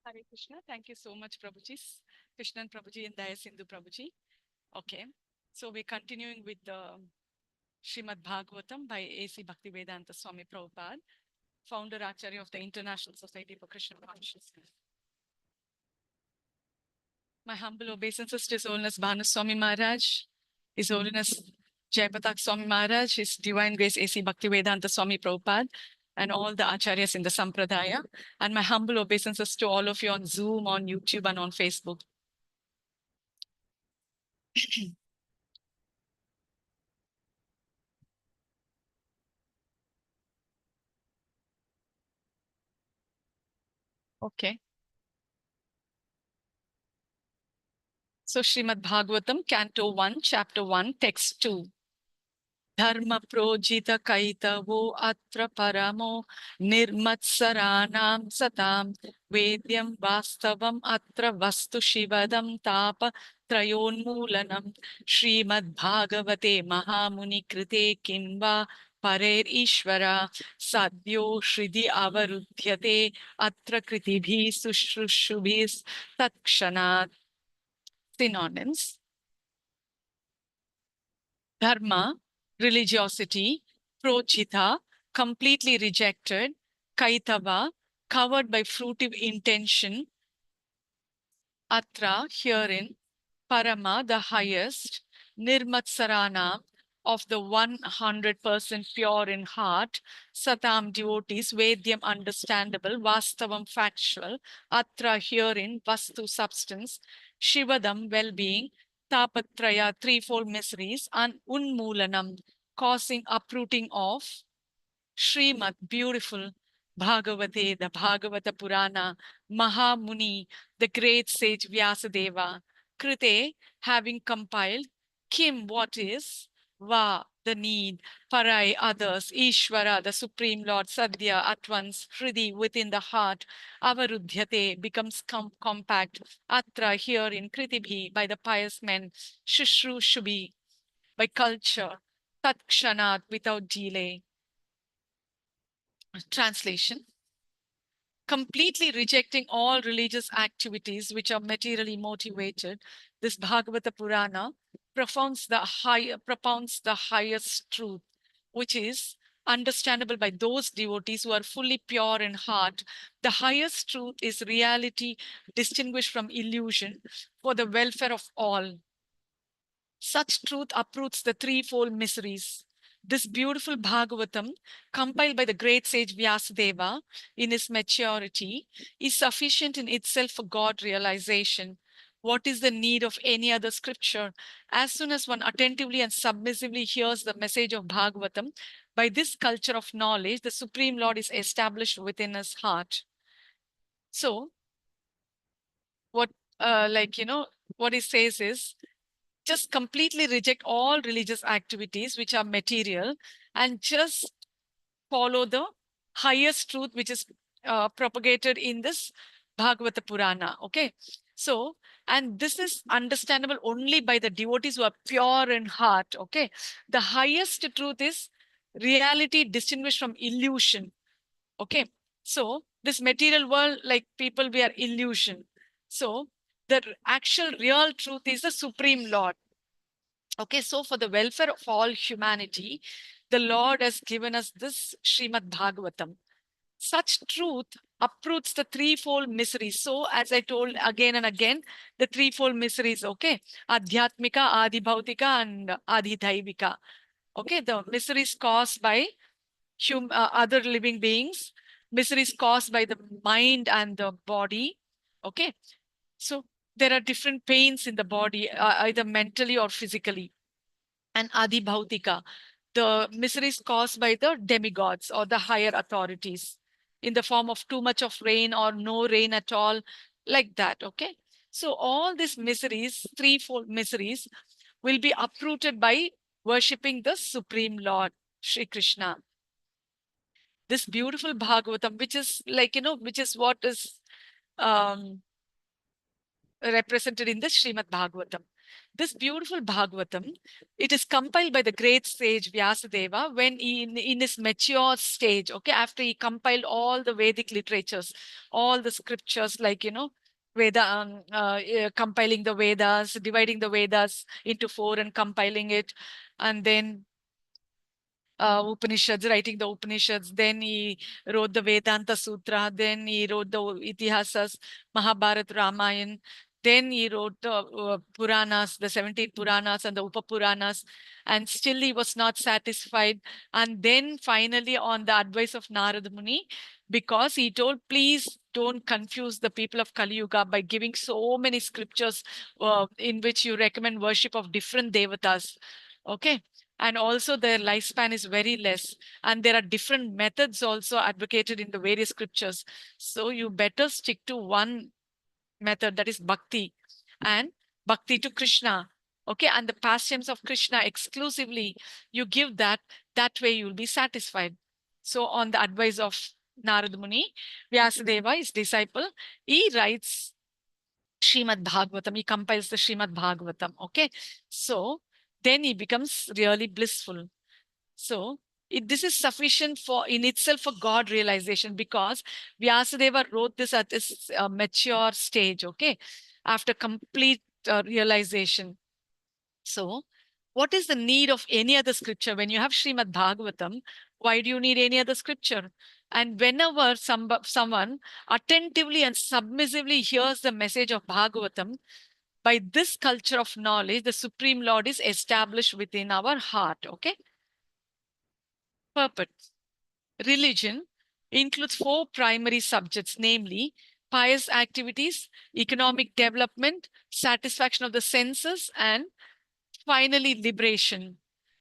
Hare Krishna. Thank you so much, Prabhuji. Krishnan Prabhuji and Daya Sindhu Prabhuji. Okay. So we're continuing with the Srimad Bhagavatam by A.C. Bhaktivedanta Swami Prabhupada, founder Acharya of the International Society for Krishna Consciousness. My humble obeisances to His Holiness Bhanu Swami Maharaj, His Holiness Jayapatak Swami Maharaj, His Divine Grace A.C. Bhaktivedanta Swami Prabhupada, and all the acharyas in the Sampradaya, and my humble obeisances to all of you on Zoom, on YouTube, and on Facebook. Okay. So Srimad Bhagavatam, Canto 1, Chapter 1, Text 2. Dharma projita kaitavo atra paramo nirmatsaranam satam vedyam vastavam atra vastu shivadam tapa trayonmulanam Srimad Bhagavate Mahamuni Krite Kimva Parer Ishvara Sadhyo Shridi Avarudhyate Atra Kritibhi Sushrushrubhis Takshanat. Synonyms: dharma, religiosity; projita, completely rejected; kaitava, covered by fruitive intention; atra, herein; parama, the highest; nirmatsaranam, of the 100% pure in heart; satam, devotees; vedyam, understandable; vastavam, factual; atra, herein; vastu, substance; shivadam, well-being; tapatraya, threefold miseries; and unmoolanam, causing uprooting of; Srimad, beautiful; Bhagavate, the Bhagavata Purana; Mahamuni, the great sage Vyasadeva; Krite, having compiled; Kim, what is; Va, the need; Parai, others; Ishvara, the Supreme Lord; Sadhya, at once; Hridi, within the heart; Avarudhyate, becomes compact; Atra, here in Kritibhi, by the pious men; Shushrushubi, by culture; Tatshanat, without delay. Translation: completely rejecting all religious activities which are materially motivated, this Bhagavata Purana propounds the highest truth, which is understandable by those devotees who are fully pure in heart. The highest truth is reality distinguished from illusion for the welfare of all. Such truth uproots the threefold miseries. This beautiful Bhagavatam, compiled by the great sage Vyasadeva in his maturity, is sufficient in itself for God realization. What is the need of any other scripture? As soon as one attentively and submissively hears the message of Bhagavatam, by this culture of knowledge, the Supreme Lord is established within his heart. So, what, what he says is, just completely reject all religious activities which are material and just follow the highest truth which is propagated in this Bhagavata Purana. Okay. So, and this is understandable only by the devotees who are pure in heart. Okay. The highest truth is reality distinguished from illusion. Okay. So, this material world, like people, we are illusion. So, the actual real truth is the Supreme Lord. Okay, so for the welfare of all humanity, the Lord has given us this Srimad Bhagavatam. Such truth uproots the threefold miseries. So, as I told again and again, the threefold miseries, okay? Adhyatmika, Adibhautika, and Adidhaivika. Okay, the miseries caused by other living beings, miseries caused by the mind and the body. Okay, so there are different pains in the body, either mentally or physically. And Adibhautika, the miseries caused by the demigods or the higher authorities in the form of too much of rain or no rain at all, like that. Okay. So all these miseries, threefold miseries, will be uprooted by worshipping the Supreme Lord, Sri Krishna. This beautiful Bhagavatam, which is like, which is what is represented in the Srimad Bhagavatam. This beautiful Bhagavatam, it is compiled by the great sage Vyasadeva when he, in his mature stage, okay, after he compiled all the Vedic literatures, all the scriptures, like, compiling the Vedas, dividing the Vedas into four and compiling it, and then Upanishads, writing the Upanishads. Then he wrote the Vedanta Sutra. Then he wrote the Itihasas, Mahabharata, Ramayana. Then he wrote Puranas, the 17 Puranas and the Upapuranas. And still he was not satisfied. And then finally, on the advice of Narada Muni, because he told, please don't confuse the people of Kali Yuga by giving so many scriptures in which you recommend worship of different devatas. Okay. And also their lifespan is very less, and there are different methods also advocated in the various scriptures. So you better stick to one method, that is bhakti, and bhakti to Krishna, okay, and the pastimes of Krishna exclusively. You give that way you'll be satisfied. So on the advice of Narada Muni, Vyasadeva, his disciple, he writes Srimad Bhagavatam. He compiles the Srimad Bhagavatam. Okay. So then he becomes really blissful. So this is sufficient for in itself for God realization, because Vyasadeva wrote this at this mature stage. Okay. After complete realization. So what is the need of any other scripture? When you have Srimad Bhagavatam, why do you need any other scripture? And whenever someone attentively and submissively hears the message of Bhagavatam, by this culture of knowledge, the Supreme Lord is established within our heart. Okay. Purpose. Religion includes four primary subjects, namely pious activities, economic development, satisfaction of the senses, and finally liberation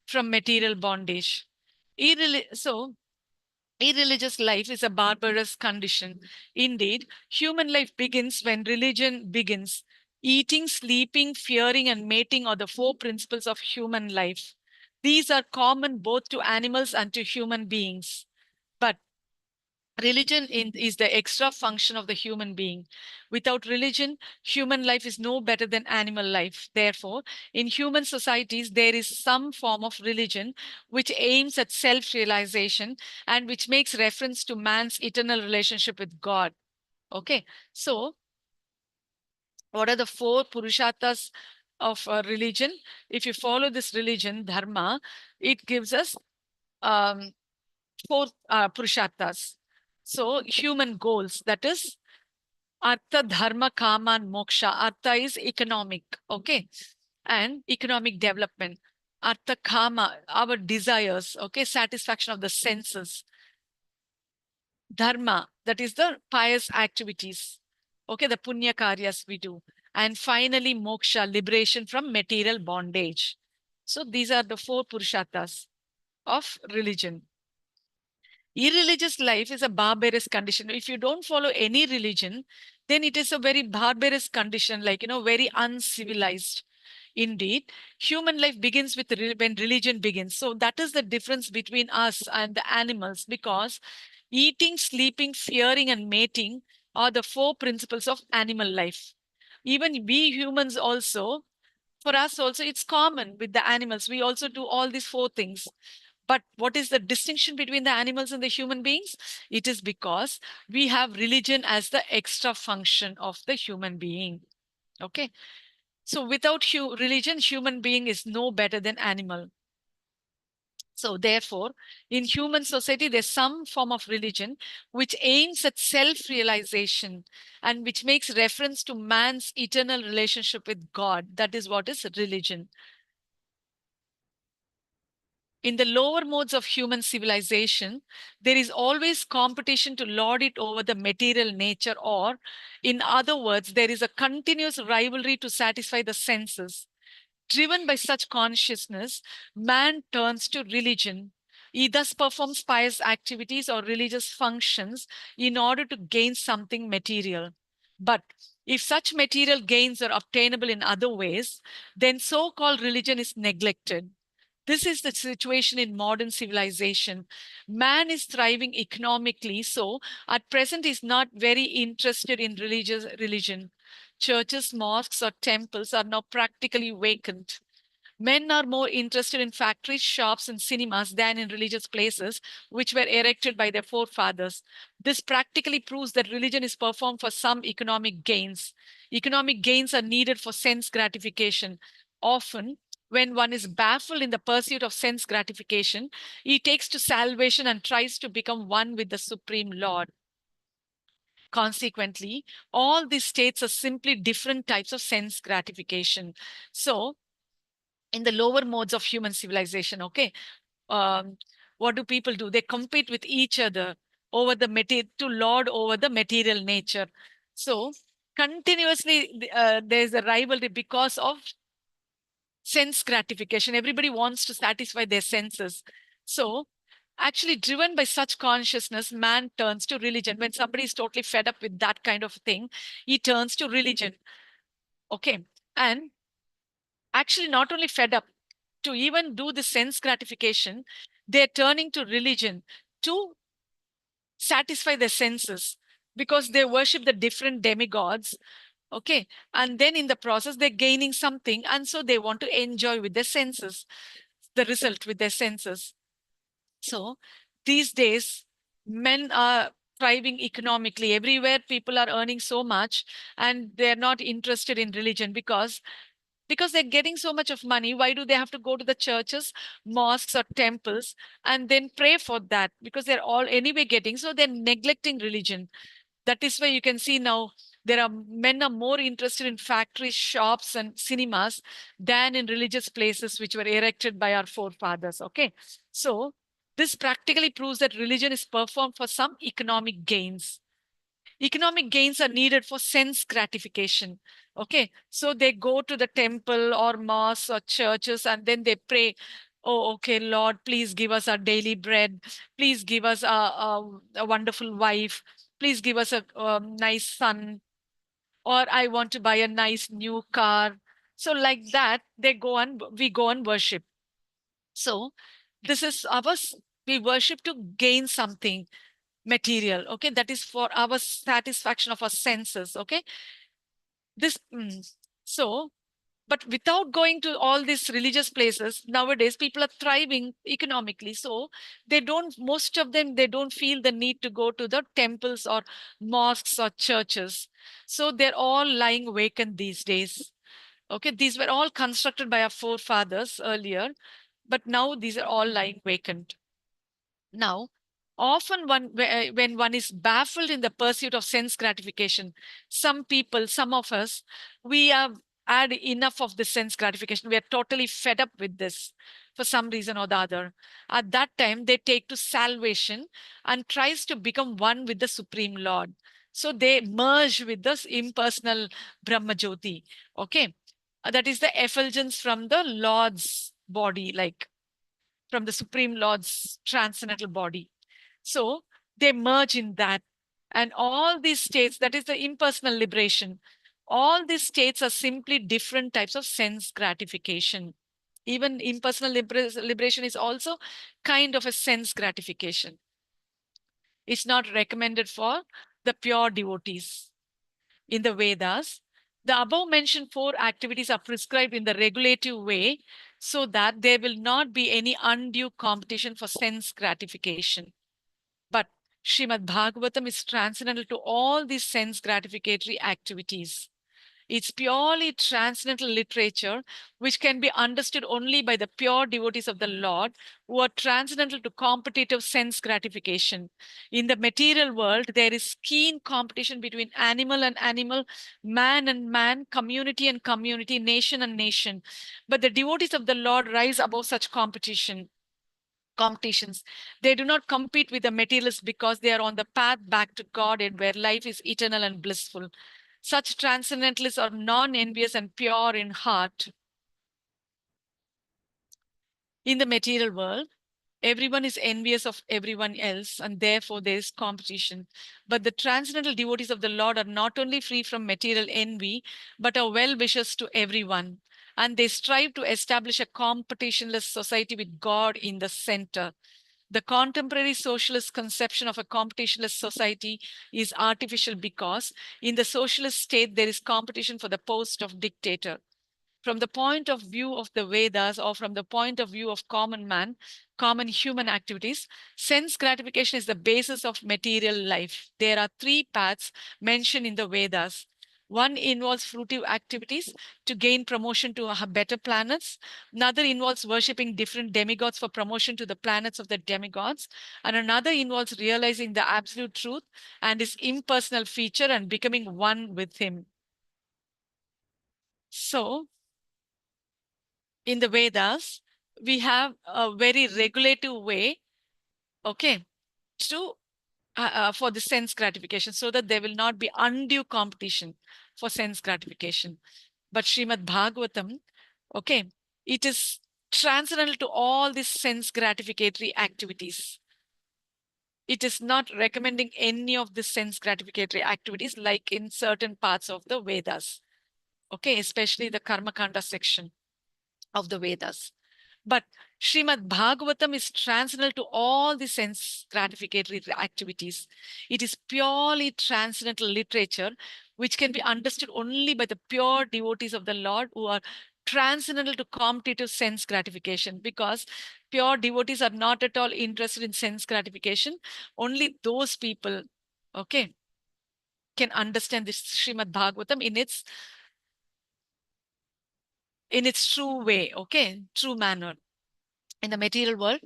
from material bondage. Irreligious life is a barbarous condition. Indeed, human life begins when religion begins. Eating, sleeping, fearing, and mating are the four principles of human life. These are common both to animals and to human beings. But religion is the extra function of the human being. Without religion, human life is no better than animal life. Therefore, in human societies, there is some form of religion which aims at self-realization and which makes reference to man's eternal relationship with God. Okay, so what are the four purusharthas of religion? If you follow this religion, dharma, it gives us four purusharthas. So human goals, that is artha, dharma, kama, and moksha. Artha is economic, okay, and economic development. Artha, kama, our desires, okay, satisfaction of the senses. Dharma, that is the pious activities, okay, the punya karyas we do. And finally, moksha, liberation from material bondage. So these are the four purusharthas of religion. Irreligious life is a barbarous condition. If you don't follow any religion, then it is a very barbarous condition, like, very uncivilized. Indeed, human life begins with when religion begins. So that is the difference between us and the animals, because eating, sleeping, fearing, and mating are the four principles of animal life. Even we humans also, for us also, it's common with the animals. We also do all these four things. But what is the distinction between the animals and the human beings? It is because we have religion as the extra function of the human being. Okay. So without religion, human being is no better than animal. So therefore, in human society, there's some form of religion which aims at self-realization and which makes reference to man's eternal relationship with God. That is what is religion. In the lower modes of human civilization, there is always competition to lord it over the material nature, or in other words, there is a continuous rivalry to satisfy the senses. Driven by such consciousness, man turns to religion. He thus performs pious activities or religious functions in order to gain something material. But if such material gains are obtainable in other ways, then so-called religion is neglected. This is the situation in modern civilization. Man is thriving economically, so at present is not very interested in religion. Churches, mosques, or temples are now practically vacant. Men are more interested in factories, shops, and cinemas than in religious places, which were erected by their forefathers. This practically proves that religion is performed for some economic gains. Economic gains are needed for sense gratification. Often, when one is baffled in the pursuit of sense gratification, he takes to salvation and tries to become one with the Supreme Lord. Consequently, all these states are simply different types of sense gratification. So, in the lower modes of human civilization, okay, um, what do people do? They compete with each other over the material to lord over the material nature. So continuously there's a rivalry because of sense gratification. Everybody wants to satisfy their senses. So actually driven by such consciousness, man turns to religion. When somebody is totally fed up with that kind of thing, he turns to religion. Okay. And actually not only fed up, to even do the sense gratification, they're turning to religion to satisfy their senses because they worship the different demigods. Okay. And then in the process, they're gaining something. And so they want to enjoy with their senses, the result with their senses. So these days, men are thriving economically. Everywhere people are earning so much and they're not interested in religion because they're getting so much of money. Why do they have to go to the churches, mosques, or temples and then pray for that? Because they're all anyway getting, so they're neglecting religion. That is why you can see now there are men are more interested in factories, shops, and cinemas than in religious places which were erected by our forefathers. Okay. So this practically proves that religion is performed for some economic gains. Economic gains are needed for sense gratification. Okay. So they go to the temple or mosques or churches and then they pray, oh, okay, Lord, please give us our daily bread. Please give us a wonderful wife. Please give us a nice son. Or I want to buy a nice new car. So like that, we go and worship. So this is we worship to gain something material. Okay. That is for our satisfaction of our senses. Okay. This, so, but without going to all these religious places, nowadays people are thriving economically. So most of them, they don't feel the need to go to the temples or mosques or churches. So they're all lying vacant these days. Okay. These were all constructed by our forefathers earlier, but now these are all lying vacant. Now, often when one is baffled in the pursuit of sense gratification, some people, some of us, we have had enough of the sense gratification. We are totally fed up with this for some reason or the other. At that time, they take to salvation and tries to become one with the Supreme Lord. So they merge with this impersonal Brahma Jyoti. Okay. That is the effulgence from the Lord's body, like from the Supreme Lord's transcendental body. So they merge in that. And all these states, that is the impersonal liberation, all these states are simply different types of sense gratification. Even impersonal liberation is also kind of a sense gratification. It's not recommended for the pure devotees. In the Vedas, the above mentioned four activities are prescribed in the regulative way so that there will not be any undue competition for sense gratification. But Srimad Bhagavatam is transcendental to all these sense gratificatory activities. It's purely transcendental literature, which can be understood only by the pure devotees of the Lord who are transcendental to competitive sense gratification. In the material world, there is keen competition between animal and animal, man and man, community and community, nation and nation. But the devotees of the Lord rise above such competitions. They do not compete with the materialists because they are on the path back to God and where life is eternal and blissful. Such transcendentalists are non-envious and pure in heart. In the material world, everyone is envious of everyone else, and therefore there is competition. But the transcendental devotees of the Lord are not only free from material envy, but are well-wishers to everyone. And they strive to establish a competitionless society with God in the center. The contemporary socialist conception of a competitionless society is artificial because in the socialist state there is competition for the post of dictator. From the point of view of the Vedas or from the point of view of common man, common human activities, sense gratification is the basis of material life. There are three paths mentioned in the Vedas. One involves fruitive activities to gain promotion to better planets. Another involves worshipping different demigods for promotion to the planets of the demigods. And another involves realizing the absolute truth and his impersonal feature and becoming one with him. So, in the Vedas, we have a very regulative way, okay, to for the sense gratification, so that there will not be undue competition for sense gratification. But Srimad Bhagavatam, okay, it is transcendental to all these sense gratificatory activities. It is not recommending any of the sense gratificatory activities like in certain parts of the Vedas, okay, especially the Karma Kanda section of the Vedas. But Srimad Bhagavatam is transcendental to all the sense gratificatory activities. It is purely transcendental literature, which can be understood only by the pure devotees of the Lord who are transcendental to competitive sense gratification, because pure devotees are not at all interested in sense gratification. Only those people, okay, can understand this Srimad Bhagavatam in its true way, okay, true manner. In the material world,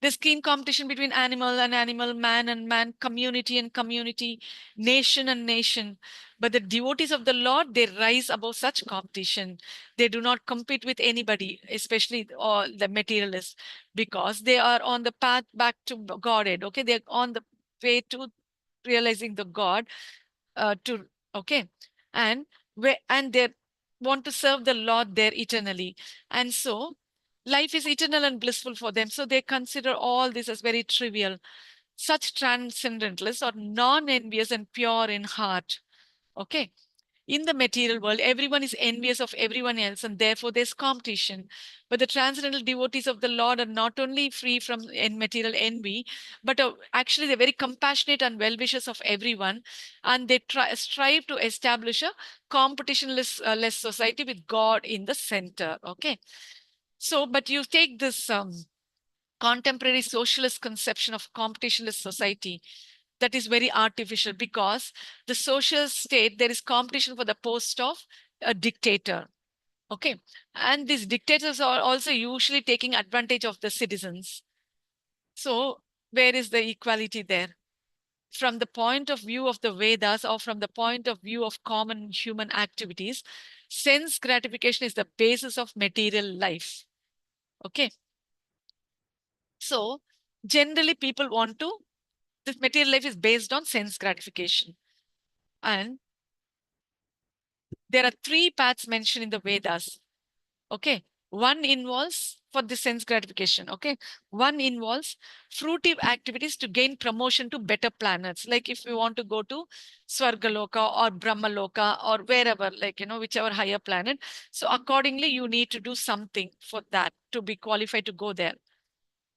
there's keen competition between animal and animal, man and man, community and community, nation and nation. But the devotees of the Lord, they rise above such competition. They do not compete with anybody, especially all the materialists, because they are on the path back to Godhead. Okay, they're on the way to realizing the God, to okay, and they want to serve the Lord there eternally, and so life is eternal and blissful for them. So they consider all this as very trivial. Such transcendentalists are non-envious and pure in heart. Okay. In the material world, everyone is envious of everyone else, and therefore there's competition. But the transcendental devotees of the Lord are not only free from material envy, but actually they're very compassionate and well-wishers of everyone, and they strive to establish a competitionless less society with God in the center. Okay. So, but you take this contemporary socialist conception of competitionless society, that is very artificial, because the social state, there is competition for the post of a dictator. Okay. And these dictators are also usually taking advantage of the citizens. So where is the equality there? From the point of view of the Vedas or from the point of view of common human activities, sense gratification is the basis of material life. Okay. So generally people want to, this material life is based on sense gratification. And there are three paths mentioned in the Vedas. Okay. One involves for the sense gratification. Okay. One involves fruitive activities to gain promotion to better planets. Like if you want to go to Swargaloka or Brahmaloka or wherever, like, whichever higher planet. So accordingly, you need to do something for that to be qualified to go there.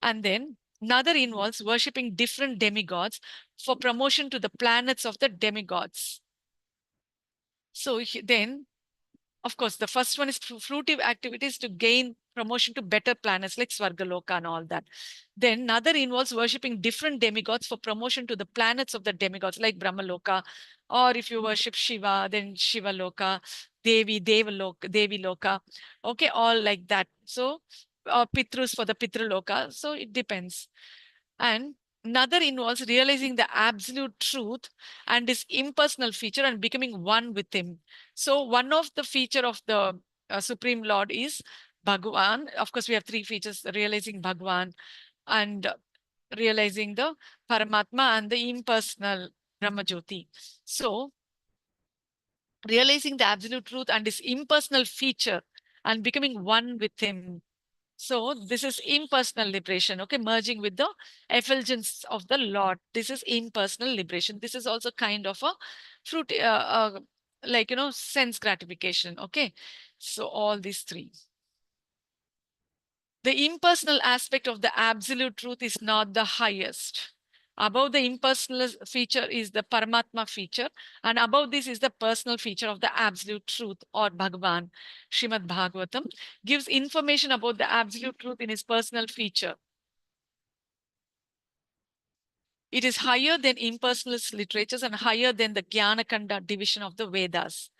And then another involves worshipping different demigods for promotion to the planets of the demigods. So then, of course, the first one is fruitive activities to gain promotion to better planets like Swargaloka and all that. Then another involves worshipping different demigods for promotion to the planets of the demigods like Brahmaloka, or if you worship Shiva, then Shiva Loka, Devi Loka. Okay, all like that. So, Pitrus for the Pitraloka. So it depends. And another involves realizing the absolute truth and his impersonal feature and becoming one with him. So one of the feature of the Supreme Lord is Bhagavan. Of course, we have three features: realizing Bhagavan and realizing the Paramatma and the impersonal Brahmajyoti. So realizing the absolute truth and his impersonal feature and becoming one with him. So this is impersonal liberation, okay, merging with the effulgence of the Lord. This is impersonal liberation. This is also kind of a fruit, like, sense gratification, okay. So all these three. The impersonal aspect of the absolute truth is not the highest. Above the impersonal feature is the Paramatma feature, and above this is the personal feature of the absolute truth or Bhagavan. Srimad Bhagavatam gives information about the absolute truth in his personal feature. It is higher than impersonalist literatures and higher than the Jnana-kanda division of the Vedas.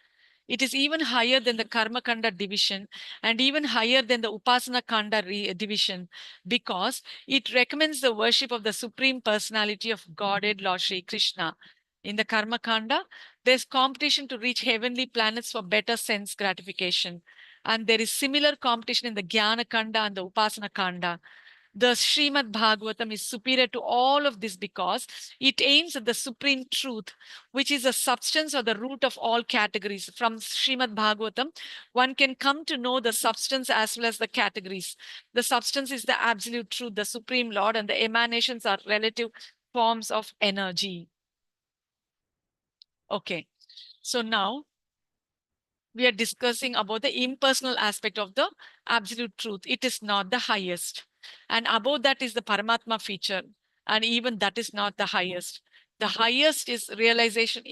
It is even higher than the Karma Kanda division and even higher than the Upasana Kanda division because it recommends the worship of the Supreme Personality of Godhead, Lord Sri Krishna. In the Karma Kanda, there's competition to reach heavenly planets for better sense gratification. And there is similar competition in the Jnana Kanda and the Upasana Kanda. The Srimad Bhagavatam is superior to all of this because it aims at the supreme truth, which is the substance or the root of all categories. From Srimad Bhagavatam, one can come to know the substance as well as the categories. The substance is the absolute truth, the supreme Lord, and the emanations are relative forms of energy. Okay, so now we are discussing about the impersonal aspect of the absolute truth. It is not the highest. And above that is the Paramatma feature. And even that is not the highest. The highest is realizing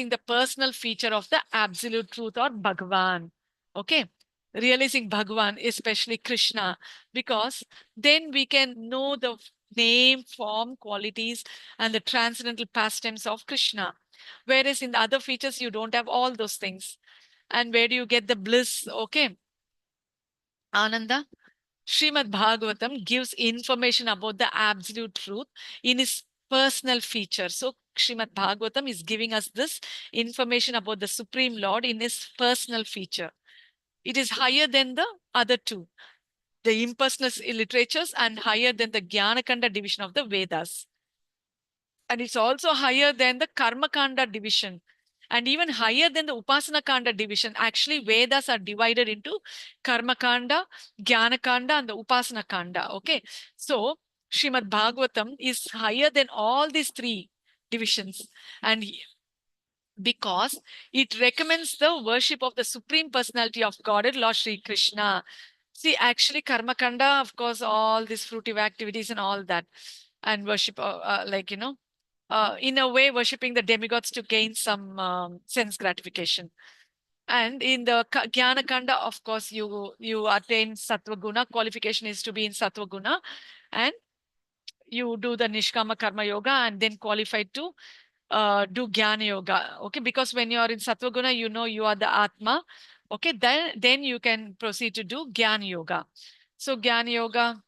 the personal feature of the absolute truth or Bhagavan. Okay. Realizing Bhagavan, especially Krishna, because then we can know the name, form, qualities, and the transcendental pastimes of Krishna. Whereas in the other features, you don't have all those things. And where do you get the bliss? Okay. Ananda, Srimad Bhagavatam gives information about the absolute truth in his personal feature. So Srimad Bhagavatam is giving us this information about the Supreme Lord in his personal feature. It is higher than the other two, the impersonal literatures, and higher than the Jnana-kanda division of the Vedas. And it's also higher than the Karma Kanda division and even higher than the Upasana Kanda division. Actually, Vedas are divided into Karma Kanda, Jnana Kanda, and the Upasana Kanda. Okay. So, Srimad Bhagavatam is higher than all these three divisions. And because it recommends the worship of the Supreme Personality of Godhead, Lord Sri Krishna. See, actually, Karma Kanda, of course, all these fruitive activities and all that, and worship, in a way, worshipping the demigods to gain some sense gratification. And in the Jnana Kanda, of course, you attain Sattva Guna. Qualification is to be in Sattva Guna, and you do the Nishkama Karma Yoga and then qualify to do Jnana Yoga. Okay, because when you are in Sattva Guna, you know you are the Atma. Okay, then you can proceed to do Jnana Yoga. So Jnana Yoga,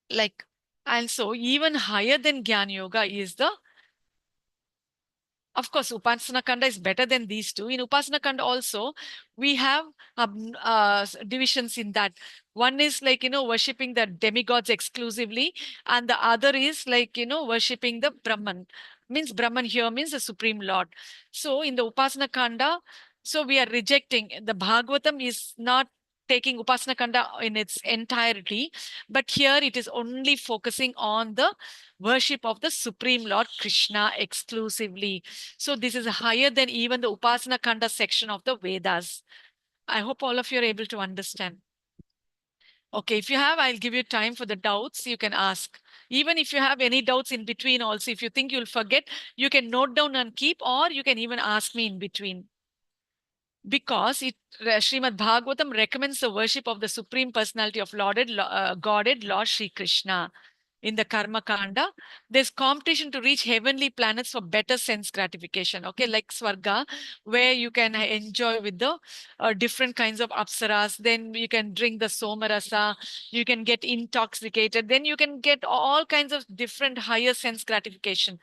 like, and so even higher than Jnana Yoga is the, of course, Upasana Kanda is better than these two. In Upasana Kanda also, we have divisions in that. One is like, worshipping the demigods exclusively, and the other is like, worshipping the Brahman. Means Brahman here means the Supreme Lord. So in the Upasana Kanda, so we are rejecting, the Bhagavatam is not taking Upasana Kanda in its entirety, but here it is only focusing on the worship of the Supreme Lord Krishna exclusively. So this is higher than even the Upasana Kanda section of the Vedas. I hope all of you are able to understand. Okay, if you have, I'll give you time for the doubts. You can ask. Even if you have any doubts in between also, if you think you'll forget, you can note down and keep, or you can even ask me in between. Because Srimad Bhagavatam recommends the worship of the Supreme Personality of Godhead, Lord Sri Krishna. In the Karma Kanda, there's competition to reach heavenly planets for better sense gratification. Okay, like Swarga, where you can enjoy with the different kinds of apsaras. Then you can drink the somarasa, you can get intoxicated, then you can get all kinds of different higher sense gratification.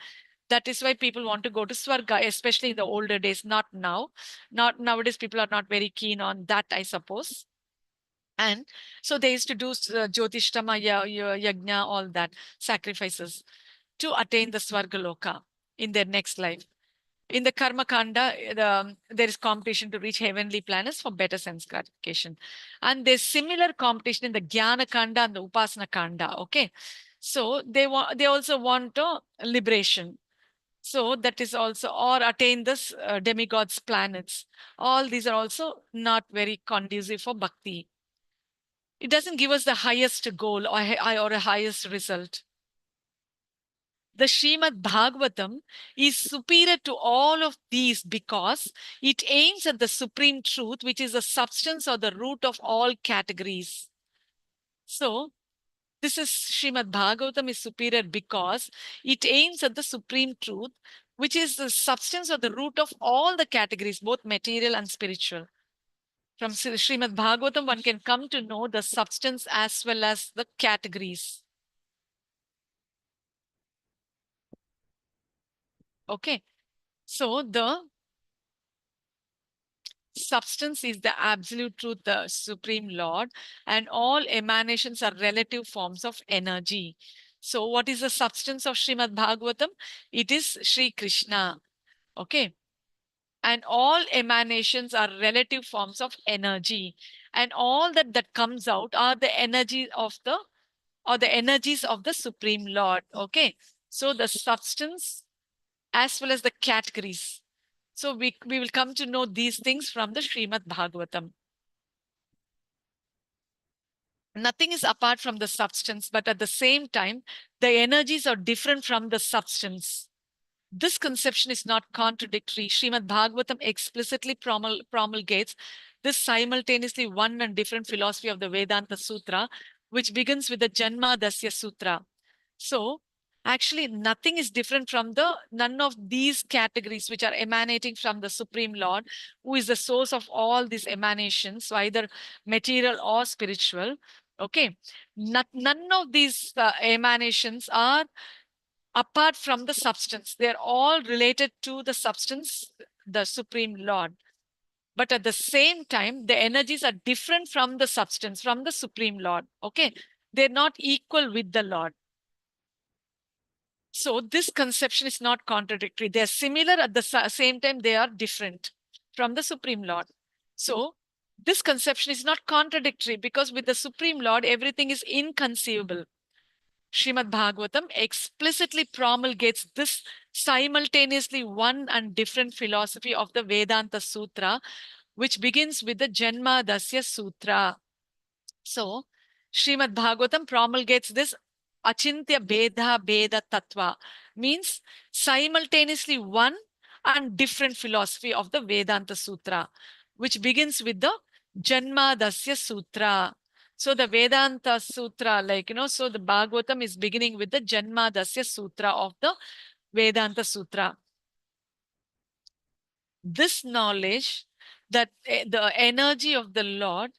That is why people want to go to Swarga, especially in the older days, not now. Not nowadays, people are not very keen on that, I suppose. And so they used to do Jyotishtama, Yajna, all that, sacrifices to attain the Swargaloka in their next life. In the Karma Kanda, there is competition to reach heavenly planets for better sense gratification. And there's similar competition in the Jnana Kanda and the Upasana Kanda. Okay. So they also want liberation. So that is also, or attain this demigods planets. All these are also not very conducive for bhakti. It doesn't give us the highest goal or a highest result. The Srimad Bhagavatam is superior to all of these because it aims at the supreme truth, which is the substance or the root of all categories. So, this is Srimad Bhagavatam is superior because it aims at the supreme truth, which is the substance or the root of all the categories, both material and spiritual. From Srimad Bhagavatam, one can come to know the substance as well as the categories. Okay. So the substance is the absolute truth, the Supreme Lord, and all emanations are relative forms of energy. So what is the substance of Srimad Bhagavatam? It is Sri Krishna. Okay. And all emanations are relative forms of energy. And all that comes out are the energy of the or the energies of the Supreme Lord. Okay. So the substance as well as the categories. So we will come to know these things from the Srimad Bhagavatam. Nothing is apart from the substance, but at the same time, the energies are different from the substance. This conception is not contradictory. Srimad Bhagavatam explicitly promulgates this simultaneously one and different philosophy of the Vedanta Sutra, which begins with the Janma Dasya Sutra. So, actually, nothing is different from none of these categories which are emanating from the Supreme Lord, who is the source of all these emanations, so either material or spiritual. Okay, none of these emanations are apart from the substance. They're all related to the substance, the Supreme Lord. But at the same time, the energies are different from the substance, from the Supreme Lord. Okay, they're not equal with the Lord. So this conception is not contradictory. They are similar at the same time, they are different from the Supreme Lord. So this conception is not contradictory because with the Supreme Lord, everything is inconceivable. Srimad Bhagavatam explicitly promulgates this simultaneously one and different philosophy of the Vedanta Sutra, which begins with the Janma Dasya Sutra. So, Srimad Bhagavatam promulgates this Achintya Beda Beda Tattva, means simultaneously one and different philosophy of the Vedanta Sutra, which begins with the Janma Dasya Sutra. So the Vedanta Sutra, so the Bhagavatam is beginning with the Janma Dasya Sutra of the Vedanta Sutra. This knowledge that the energy of the Lord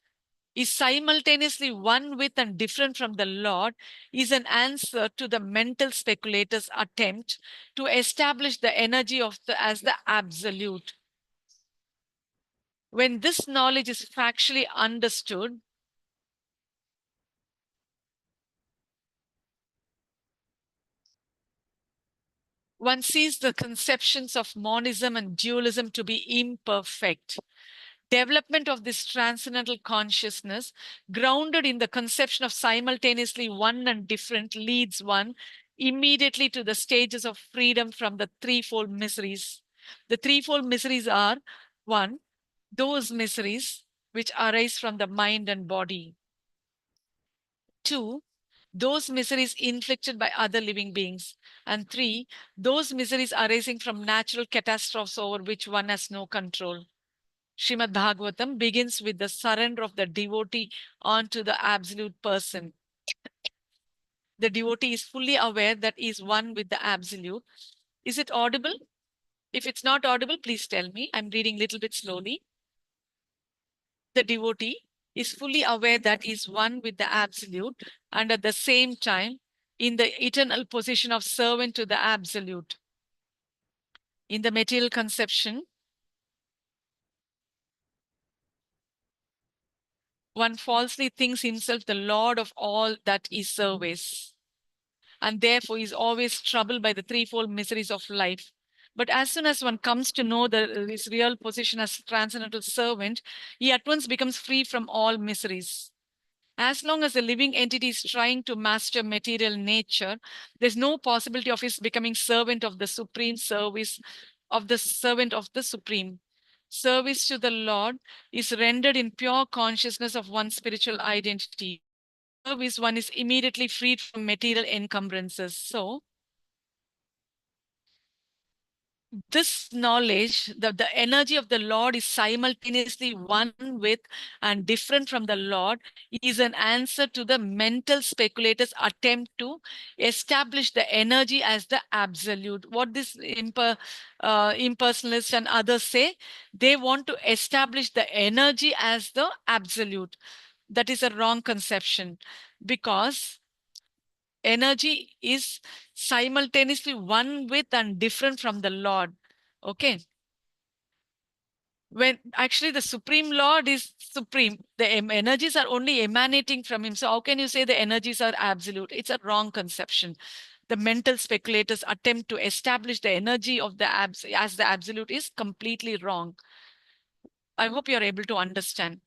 is simultaneously one with and different from the Lord is an answer to the mental speculator's attempt to establish the energy of as the absolute. When this knowledge is factually understood, one sees the conceptions of monism and dualism to be imperfect. Development of this transcendental consciousness, grounded in the conception of simultaneously one and different, leads one immediately to the stages of freedom from the threefold miseries. The threefold miseries are: one, those miseries which arise from the mind and body; two, those miseries inflicted by other living beings; and three, those miseries arising from natural catastrophes over which one has no control. Srimad Bhagavatam begins with the surrender of the devotee onto the absolute person. The devotee is fully aware that he is one with the absolute. Is it audible? If it's not audible, please tell me. I'm reading a little bit slowly. The devotee is fully aware that he is one with the absolute and at the same time in the eternal position of servant to the absolute. In the material conception, one falsely thinks himself the lord of all that he serves, and therefore is always troubled by the threefold miseries of life. But as soon as one comes to know his real position as transcendental servant, he at once becomes free from all miseries. As long as the living entity is trying to master material nature, there's no possibility of his becoming servant of the supreme service, of the servant of the supreme. Service to the Lord is rendered in pure consciousness of one's spiritual identity. Service, one is immediately freed from material encumbrances. So, this knowledge that the energy of the Lord is simultaneously one with and different from the Lord is an answer to the mental speculators' attempt to establish the energy as the absolute. What this impersonalists and others say, they want to establish the energy as the absolute. That is a wrong conception, because energy is simultaneously one with and different from the Lord. Okay. When actually the Supreme Lord is supreme, the energies are only emanating from him. So how can you say the energies are absolute? It's a wrong conception. The mental speculators attempt to establish the energy of the as the absolute is completely wrong. I hope you're able to understand.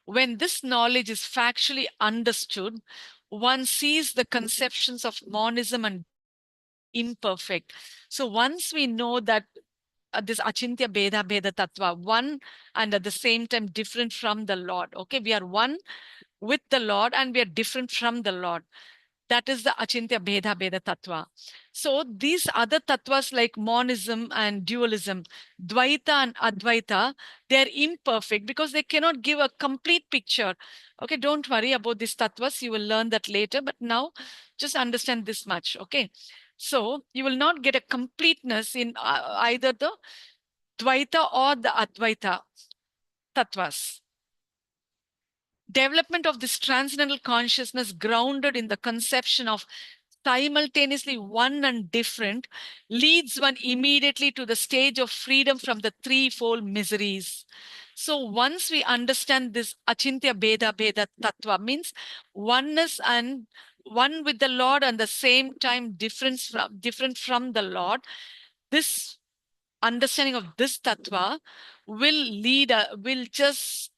When this knowledge is factually understood, one sees the conceptions of monism and imperfect. So once we know that this achintya beda tattva, one and at the same time different from the Lord. Okay, we are one with the Lord and we are different from the Lord. That is the achintya beda tattva. So these other tattvas like monism and dualism, dvaita and advaita, they are imperfect because they cannot give a complete picture. Okay, don't worry about these tattvas. You will learn that later. But now just understand this much. Okay. So you will not get a completeness in either the Dvaita or the Advaita tattvas. Development of this transcendental consciousness grounded in the conception of simultaneously one and different leads one immediately to the stage of freedom from the threefold miseries. So once we understand this achintya beda tattva, means oneness and one with the Lord and the same time different from the Lord, this understanding of this tattva will just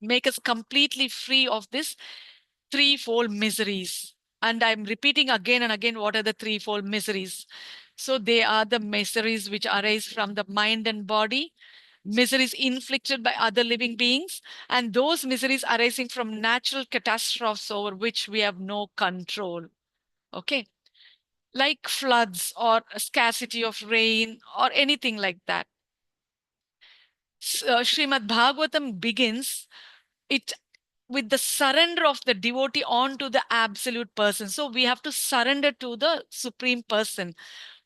make us completely free of this threefold miseries. And I'm repeating again and again, what are the threefold miseries? So they are the miseries which arise from the mind and body, miseries inflicted by other living beings, and those miseries arising from natural catastrophes over which we have no control. Okay, like floods or a scarcity of rain or anything like that. Srimad Bhagavatam begins it with the surrender of the devotee onto the absolute person. So we have to surrender to the supreme person.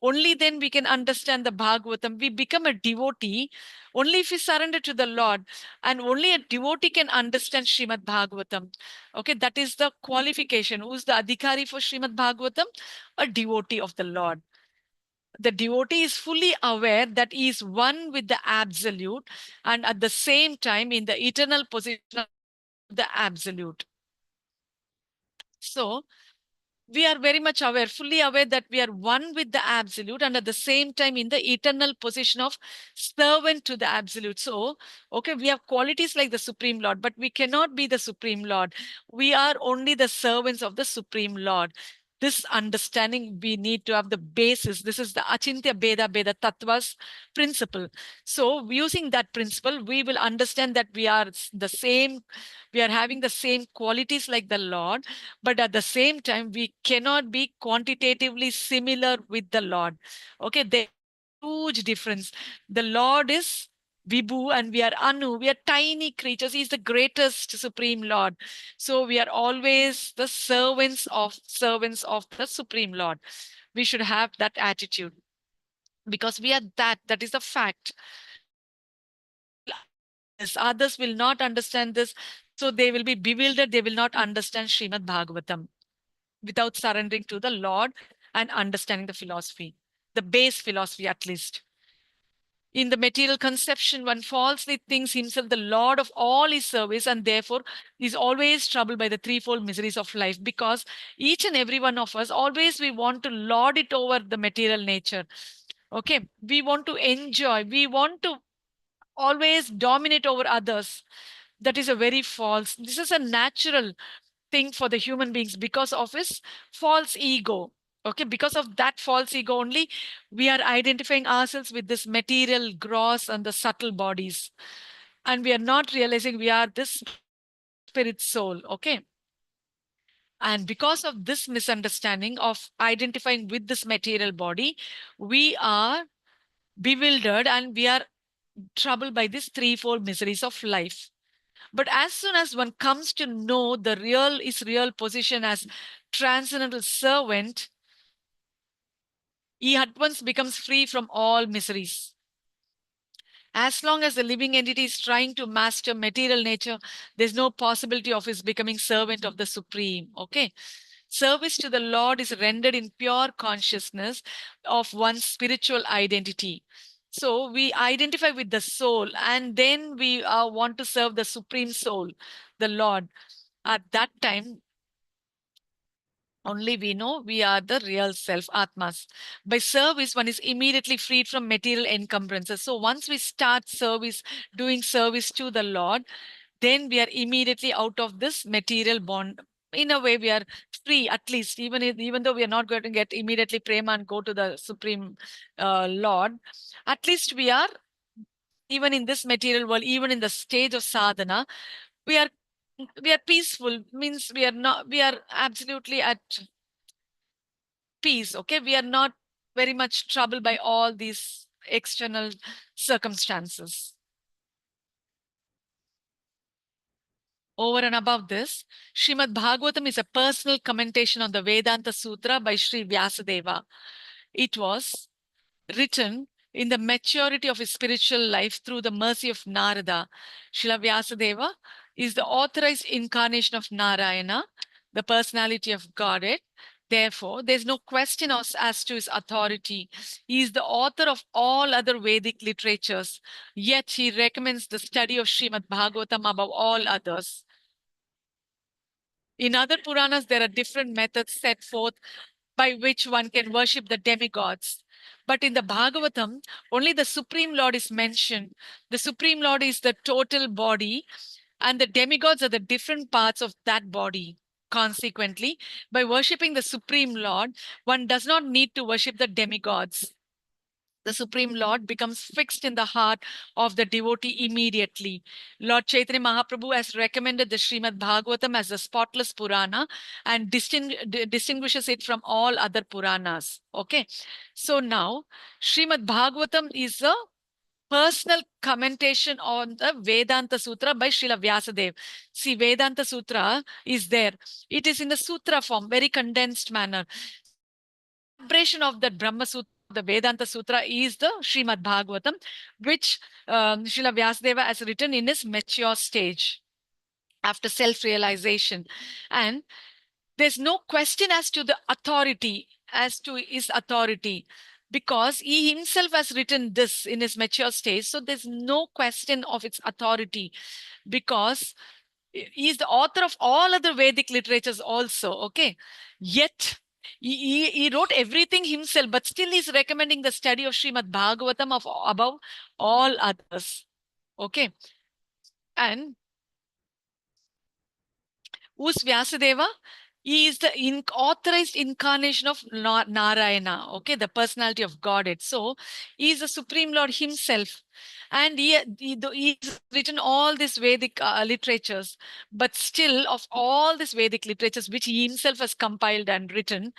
Only then we can understand the Bhagavatam. We become a devotee only if we surrender to the Lord. And only a devotee can understand Srimad Bhagavatam. Okay, that is the qualification. Who's the adhikari for Srimad Bhagavatam? A devotee of the Lord. The devotee is fully aware that he is one with the absolute and at the same time in the eternal position of the absolute. So we are very much aware, fully aware that we are one with the absolute and at the same time in the eternal position of servant to the absolute. So, okay, we have qualities like the Supreme Lord, but we cannot be the Supreme Lord. We are only the servants of the Supreme Lord. This understanding, we need to have the basis. This is the Achintya Beda Tattvas principle. So using that principle, we will understand that we are the same, we are having the same qualities like the Lord, but at the same time, we cannot be quantitatively similar with the Lord. Okay, there's a huge difference. The Lord is Vibhu and we are Anu. We are tiny creatures. He's the greatest Supreme Lord. So we are always the servants of the Supreme Lord. We should have that attitude because we are that. That is a fact. Others will not understand this. So they will be bewildered. They will not understand Srimad Bhagavatam without surrendering to the Lord and understanding the philosophy, the base philosophy at least. In the material conception, one falsely thinks himself the Lord of all his service and therefore is always troubled by the threefold miseries of life, because each and every one of us, always we want to lord it over the material nature. Okay, we want to enjoy, we want to always dominate over others. That is a very false. This is a natural thing for the human beings because of his false ego. Okay, because of that false ego only, we are identifying ourselves with this material, gross, and the subtle bodies. And we are not realizing we are this spirit soul. Okay. And because of this misunderstanding of identifying with this material body, we are bewildered and we are troubled by these threefold miseries of life. But as soon as one comes to know the real position as transcendental servant, he at once becomes free from all miseries. As long as the living entity is trying to master material nature, there's no possibility of his becoming servant of the Supreme. Okay. Service to the Lord is rendered in pure consciousness of one's spiritual identity. So we identify with the soul and then we want to serve the Supreme Soul, the Lord. At that time, only we know we are the real self, Atmas. By service, one is immediately freed from material encumbrances. So once we start service, doing service to the Lord, then we are immediately out of this material bond. In a way, we are free, at least, even though we are not going to get immediately prema and go to the Supreme Lord, at least we are, even in this material world, even in the stage of sadhana, we are peaceful, means we are absolutely at peace. Okay, we are not very much troubled by all these external circumstances. Over and above this, Srimad Bhagavatam is a personal commentation on the Vedanta Sutra by Sri Vyasadeva. It was written in the maturity of his spiritual life through the mercy of Narada. Srila Vyasadeva is the authorized incarnation of Narayana, the personality of Godhead. Therefore, there's no question as to his authority. He is the author of all other Vedic literatures, yet he recommends the study of Srimad Bhagavatam above all others. In other Puranas, there are different methods set forth by which one can worship the demigods. But in the Bhagavatam, only the Supreme Lord is mentioned. The Supreme Lord is the total body, and the demigods are the different parts of that body. Consequently, by worshipping the Supreme Lord, one does not need to worship the demigods. The Supreme Lord becomes fixed in the heart of the devotee immediately. Lord Chaitanya Mahaprabhu has recommended the Srimad Bhagavatam as a spotless Purana and distinguishes it from all other Puranas. Okay. So now, Srimad Bhagavatam is a personal commentation on the Vedanta Sutra by Srila Vyasadeva. See, Vedanta Sutra is there. It is in the sutra form, very condensed manner. Elaboration of that Brahma Sutra, the Vedanta Sutra, is the Srimad Bhagavatam, which Srila Vyasadeva has written in his mature stage after self-realization. And there's no question as to the authority, as to his authority, because he himself has written this in his mature stage. So there's no question of its authority, because he is the author of all other Vedic literatures also. Okay. Yet he wrote everything himself, but still he's recommending the study of Srimad Bhagavatam of above all others. Okay. And who's Vyasadeva? He is the authorized incarnation of Narayana, okay, the personality of Godhead. So he is the Supreme Lord himself. And he's written all these Vedic literatures, but still, of all these Vedic literatures, which he himself has compiled and written,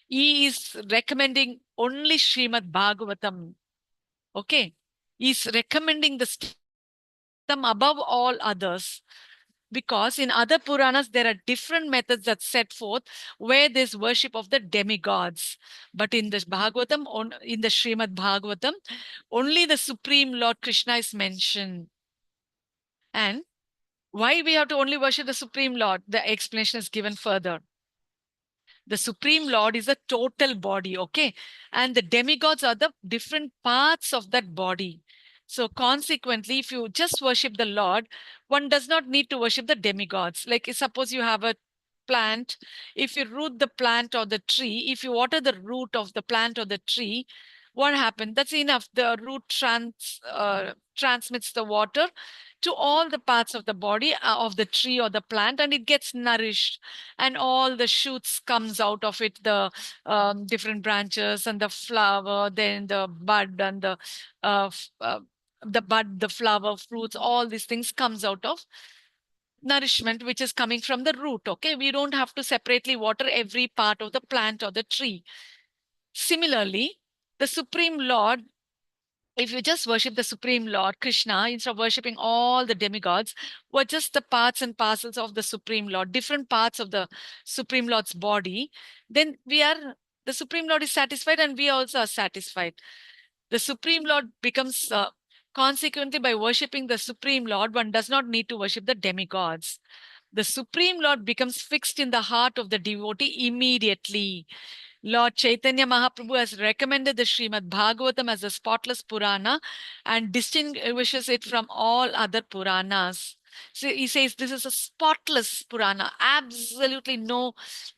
he is recommending only Srimad Bhagavatam. Okay. He's recommending the above all others, because in other Puranas there are different methods that set forth where there's worship of the demigods, but in the Bhagavatam, in the Srimad Bhagavatam, only the Supreme Lord Krishna is mentioned. And why we have to only worship the Supreme Lord, the explanation is given further. The Supreme Lord is a total body, okay? And the demigods are the different parts of that body. So consequently, if you just worship the Lord, one does not need to worship the demigods. Like suppose you have a plant, if you root the plant or the tree, if you water the root of the plant or the tree, what happened? That's enough. The root transmits the water to all the parts of the body of the tree or the plant, and it gets nourished, and all the shoots comes out of it, the different branches and the flower, then the bud and the bud, the flower, fruits, all these things comes out of nourishment which is coming from the root. Okay, we don't have to separately water every part of the plant or the tree. Similarly, the Supreme Lord, if you just worship the Supreme Lord, Krishna, instead of worshipping all the demigods, were just the parts and parcels of the Supreme Lord, different parts of the Supreme Lord's body, then the Supreme Lord is satisfied and we also are satisfied. The Supreme Lord becomes, consequently, by worshipping the Supreme Lord, one does not need to worship the demigods. The Supreme Lord becomes fixed in the heart of the devotee immediately. Lord Chaitanya Mahaprabhu has recommended the Srimad Bhagavatam as a spotless Purana and distinguishes it from all other Puranas. So he says this is a spotless Purana, absolutely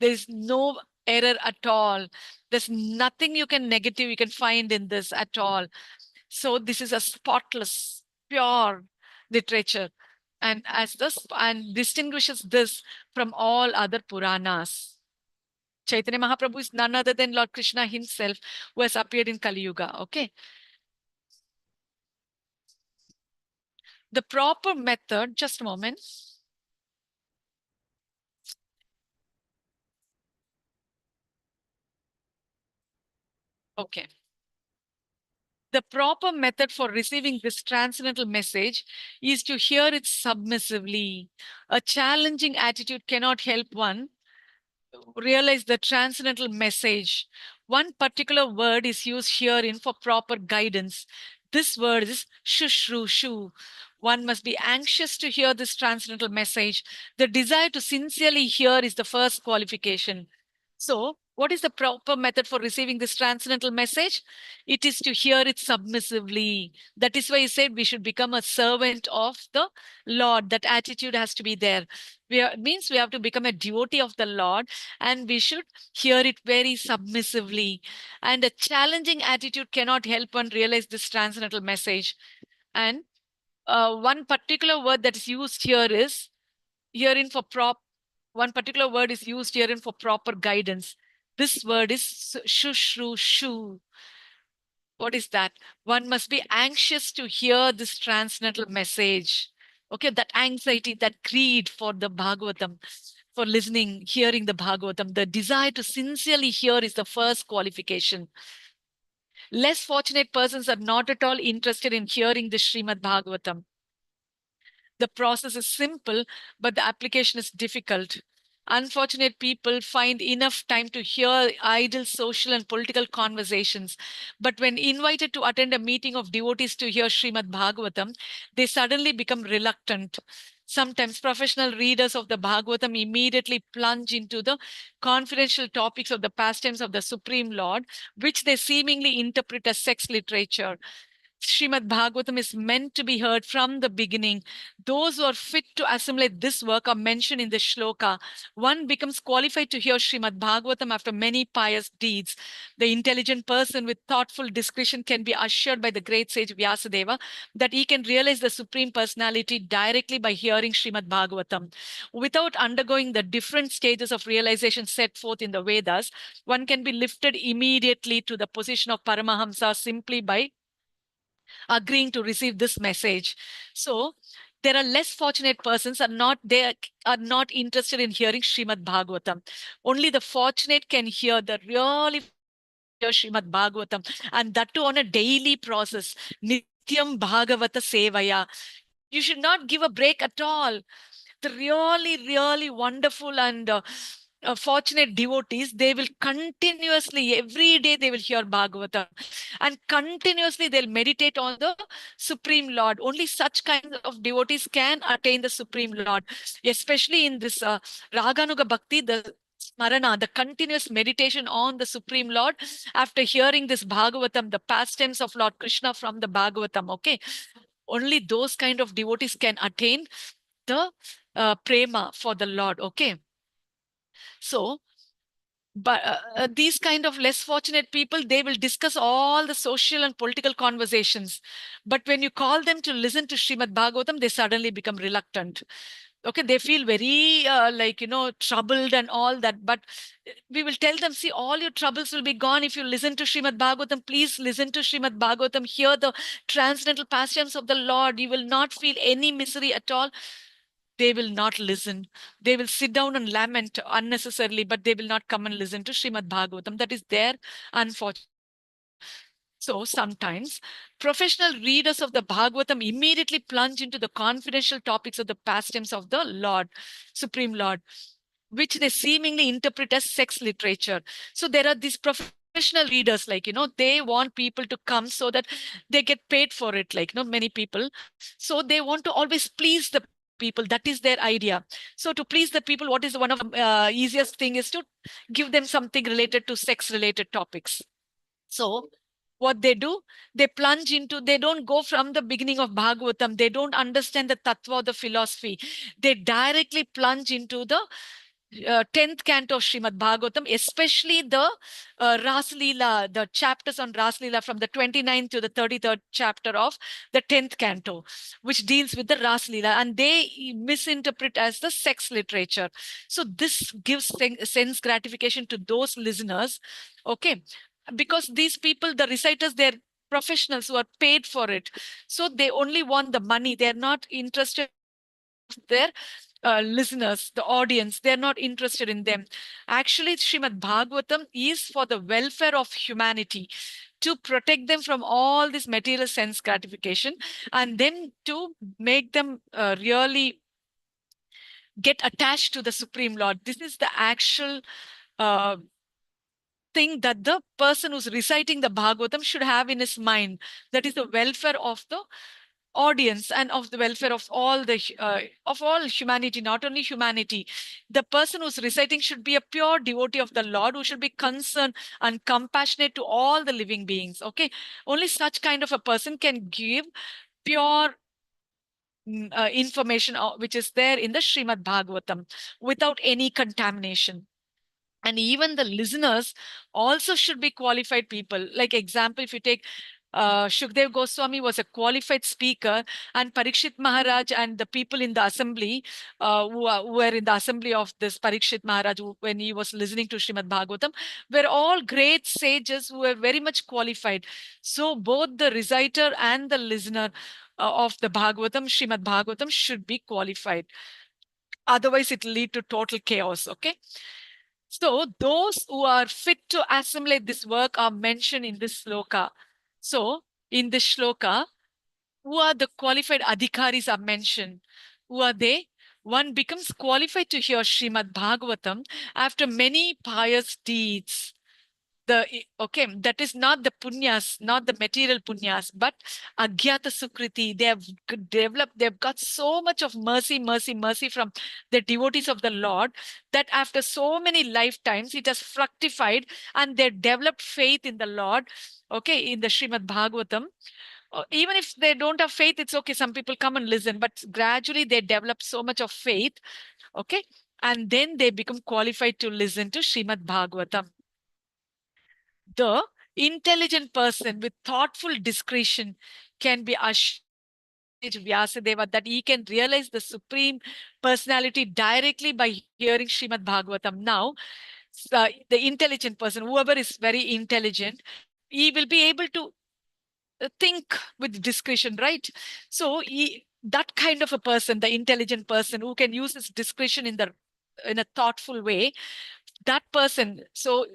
there is no error at all. There's nothing negative you can find in this at all. So this is a spotless, pure literature, and and distinguishes this from all other Puranas. Chaitanya Mahaprabhu is none other than Lord Krishna himself, who has appeared in Kali Yuga. Okay. The proper method, just a moment. Okay. The proper method for receiving this transcendental message is to hear it submissively. A challenging attitude cannot help one realize the transcendental message. One particular word is used herein for proper guidance. This word is shushrushu. One must be anxious to hear this transcendental message. The desire to sincerely hear is the first qualification. So, what is the proper method for receiving this transcendental message? It is to hear it submissively. That is why he said we should become a servant of the Lord. That attitude has to be there. Means we have to become a devotee of the Lord, and we should hear it very submissively. And a challenging attitude cannot help one realize this transcendental message. And one particular word that is used here is herein for one particular word is used herein for proper guidance. This word is shushrushu. What is that? One must be anxious to hear this transcendental message. Okay, that anxiety, that greed for the Bhagavatam, for listening, hearing the Bhagavatam, the desire to sincerely hear is the first qualification. Less fortunate persons are not at all interested in hearing the Srimad Bhagavatam. The process is simple, but the application is difficult. Unfortunate people find enough time to hear idle social and political conversations. But when invited to attend a meeting of devotees to hear Srimad Bhagavatam, they suddenly become reluctant. Sometimes professional readers of the Bhagavatam immediately plunge into the confidential topics of the pastimes of the Supreme Lord, which they seemingly interpret as sex literature. Srimad Bhagavatam is meant to be heard from the beginning. Those who are fit to assimilate this work are mentioned in the shloka. One becomes qualified to hear Srimad Bhagavatam after many pious deeds. The intelligent person with thoughtful discretion can be assured by the great sage Vyasadeva that he can realize the Supreme Personality directly by hearing Srimad Bhagavatam. Without undergoing the different stages of realization set forth in the Vedas, one can be lifted immediately to the position of Paramahamsa simply by agreeing to receive this message. So there are less fortunate persons are not interested in hearing Srimad Bhagavatam. Only the fortunate can hear the really hear Srimad Bhagavatam, and that too on a daily process. Nityam Bhagavata Sevaya. You should not give a break at all. The really wonderful and fortunate devotees, they will continuously, every day they will hear Bhagavatam, and continuously they'll meditate on the Supreme Lord. Only such kinds of devotees can attain the Supreme Lord, especially in this Raganuga Bhakti, the Smarana, the continuous meditation on the Supreme Lord after hearing this Bhagavatam, the pastimes of Lord Krishna from the Bhagavatam. Okay, only those kind of devotees can attain the prema for the Lord. Okay, so But these kind of less fortunate people, they will discuss all the social and political conversations. But when you call them to listen to Srimad Bhagavatam, they suddenly become reluctant. Okay, they feel very troubled and all that. But we will tell them, see, all your troubles will be gone if you listen to Srimad Bhagavatam. Please listen to Srimad Bhagavatam. Hear the transcendental pastimes of the Lord. You will not feel any misery at all. They will not listen. They will sit down and lament unnecessarily, but they will not come and listen to Srimad Bhagavatam. That is their unfortunate. So sometimes professional readers of the Bhagavatam immediately plunge into the confidential topics of the pastimes of the Lord, Supreme Lord, which they seemingly interpret as sex literature. So there are these professional readers, they want people to come so that they get paid for it, many people. So they want to always please the people. That is their idea. So to please the people, what is one of the easiest thing is to give them something related to sex related topics. So what they do, they plunge into, they don't go from the beginning of Bhagavatam. They don't understand the tattva, the philosophy. They directly plunge into the 10th canto of Srimad Bhagavatam, especially the Ras Leela, the chapters on Ras Leela from the 29th to the 33rd chapter of the 10th canto, which deals with the Ras Leela, and they misinterpret as the sex literature. So this gives sense gratification to those listeners, okay? Because these people, the reciters, they're professionals who are paid for it. So they only want the money. They're not interested in their listeners, the audience. They're not interested in them. Actually, Srimad Bhagavatam is for the welfare of humanity, to protect them from all this material sense gratification, and then to make them really get attached to the Supreme Lord. This is the actual uh, thing that the person who's reciting the Bhagavatam should have in his mind. That is the welfare of the audience and of the welfare of all the of all humanity, not only humanity. The person who's reciting should be a pure devotee of the Lord, who should be concerned and compassionate to all the living beings. Okay, only such kind of a person can give pure information which is there in the Srimad Bhagavatam without any contamination. And even the listeners also should be qualified people. Like example, if you take Shukdev Goswami was a qualified speaker, and Parikshit Maharaj and the people in the assembly who were in the assembly of this Parikshit Maharaj, when he was listening to Srimad Bhagavatam, were all great sages who were very much qualified. So both the reciter and the listener of the Bhagavatam, Srimad Bhagavatam, should be qualified. Otherwise, it will lead to total chaos. Okay. So those who are fit to assimilate this work are mentioned in this sloka. So in this shloka, who are the qualified adhikaris are mentioned. Who are they? One becomes qualified to hear Srimad Bhagavatam after many pious deeds. Okay, that is not the punyas, not the material punyas, but agyata sukriti. They have developed, they've got so much of mercy, mercy, mercy from the devotees of the Lord, that after so many lifetimes it has fructified, and they developed faith in the Lord. Okay, in the Srimad Bhagavatam. Even if they don't have faith, it's okay. Some people come and listen, but gradually they develop so much of faith. Okay, and then they become qualified to listen to Srimad Bhagavatam. The intelligent person with thoughtful discretion can be assured Vyasadeva that he can realize the Supreme Personality directly by hearing Srimad Bhagavatam. Now, the intelligent person, whoever is very intelligent, he will be able to think with discretion, right? So that kind of a person, the intelligent person who can use his discretion in a thoughtful way, that person. So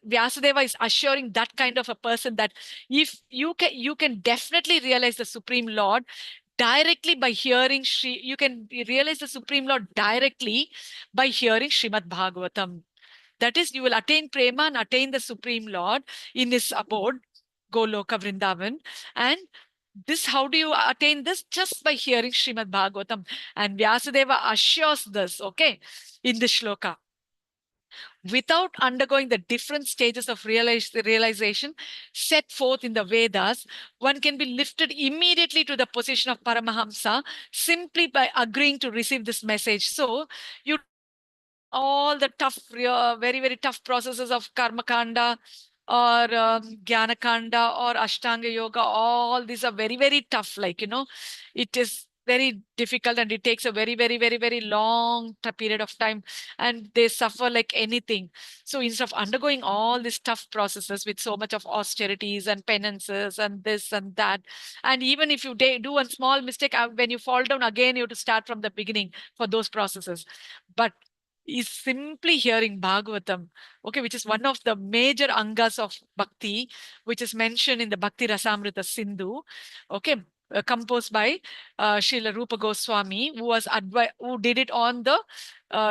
Vyasadeva is assuring that kind of a person that if you can definitely realize the Supreme Lord directly by hearing you can realize the Supreme Lord directly by hearing Srimad Bhagavatam. That is, you will attain prema and attain the Supreme Lord in his abode, Goloka Vrindavan. And this, how do you attain this? Just by hearing Srimad Bhagavatam. And Vyasadeva assures this, okay, in this shloka. Without undergoing the different stages of realization set forth in the Vedas, one can be lifted immediately to the position of Paramahamsa simply by agreeing to receive this message. So you all the tough, very, very tough processes of karma kanda or jnana kanda or ashtanga yoga, all these are very, very tough. Like, it is very difficult and it takes a very, very, very, very long period of time and they suffer like anything. So instead of undergoing all these tough processes with so much of austerities and penances and this and that, and even if you do one small mistake, when you fall down again, you have to start from the beginning for those processes. But is simply hearing Bhagavatam, okay, which is one of the major angas of bhakti, which is mentioned in the Bhakti Rasamrita Sindhu, okay, composed by Srila Rupa Goswami, who did it on the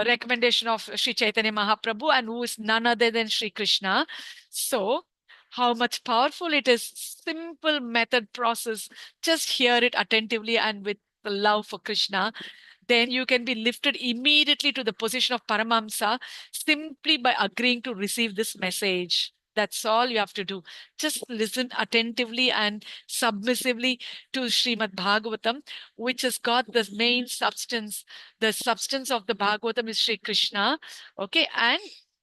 recommendation of Sri Chaitanya Mahaprabhu, and who is none other than Sri Krishna. So, how much powerful it is, simple method process. Just hear it attentively and with the love for Krishna, then you can be lifted immediately to the position of Paramamsa simply by agreeing to receive this message. That's all you have to do. Just listen attentively and submissively to Srimad Bhagavatam, which has got the main substance. The substance of the Bhagavatam is Sri Krishna, okay, and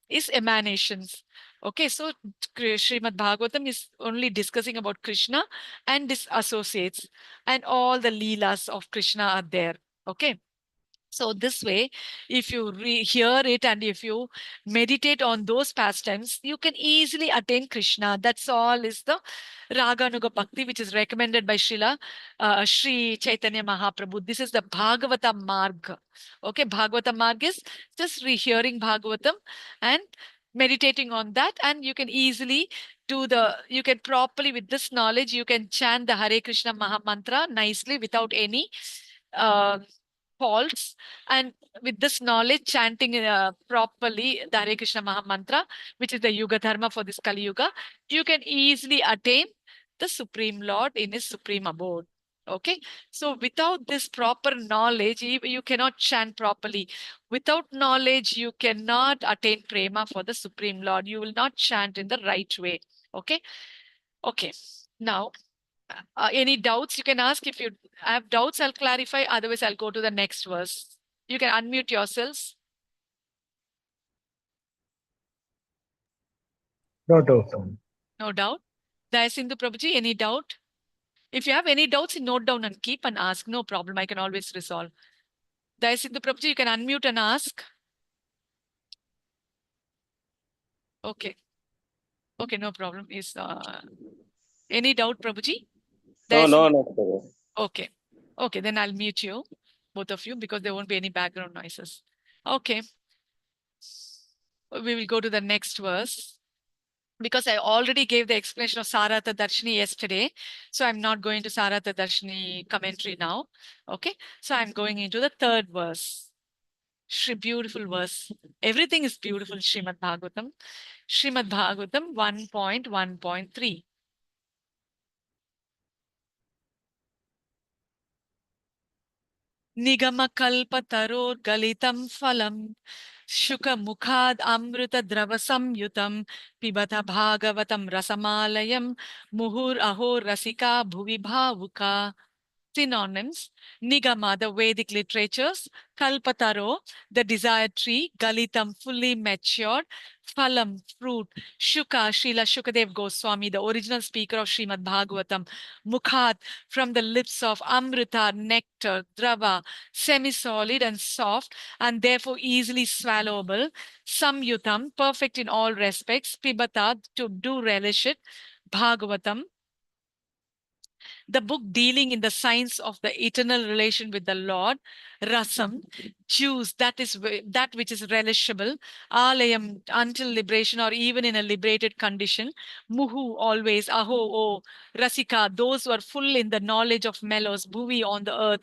is emanations. Okay, so Srimad Bhagavatam is only discussing about Krishna and his associates, and all the leelas of Krishna are there. Okay. So this way, if you hear it and if you meditate on those pastimes, you can easily attain Krishna. That's all is the Raganuga Bhakti, which is recommended by Sri Chaitanya Mahaprabhu. This is the Bhagavata Marg. Okay, Bhagavata Marg is just rehearing Bhagavatam and meditating on that, and you can easily you can properly, with this knowledge, you can chant the Hare Krishna Maha Mantra nicely without any uh, faults. And with this knowledge, chanting properly the Hare Krishna Maha Mantra, which is the Yuga Dharma for this Kali Yuga, you can easily attain the Supreme Lord in his supreme abode. Okay. So without this proper knowledge, you cannot chant properly. Without knowledge, you cannot attain prema for the Supreme Lord. You will not chant in the right way. Okay. Okay. Now, any doubts you can ask. If you have doubts, I'll clarify. Otherwise, I'll go to the next verse. You can unmute yourselves. No doubt, Swami. No doubt. Dayasindu Prabhuji, any doubt? If you have any doubts, note down and keep and ask. No problem. I can always resolve. Dayasindu Prabhuji, you can unmute and ask. Okay. Okay, no problem. Is any doubt, Prabhuji? No. Okay. Okay, then I'll mute you, both of you, because there won't be any background noises. Okay. We will go to the next verse, because I already gave the explanation of Sarata Darshini yesterday. So I'm not going to Sarata Darshini commentary now. Okay. So I'm going into the third verse. Beautiful verse. Everything is beautiful, Srimad Bhagavatam. Srimad Bhagavatam 1.1.3. निगमकल्पतरोर्गलितं फलं शुकमुखाद् अमृतद्रवसंयुतं पिबत भागवतं रसमालयं मुहुरहो रसिका भुवि भावुका. Synonyms: Nigama, the Vedic literatures; Kalpataro, the desired tree; Galitam, fully matured; Phalam, fruit; Shuka, Srila Shukadev Goswami, the original speaker of Srimad Bhagavatam; Mukhat, from the lips of; Amrita, nectar; Drava, semi-solid and soft and therefore easily swallowable; Samyutam, perfect in all respects; Pibata, to do relish it; Bhagavatam, the book dealing in the science of the eternal relation with the Lord; Rasam, juice, that which is relishable; Alayam, until liberation or even in a liberated condition; Muhu, always; Aho, oh; Rasika, those who are full in the knowledge of mellows; Bhuvi, on the earth;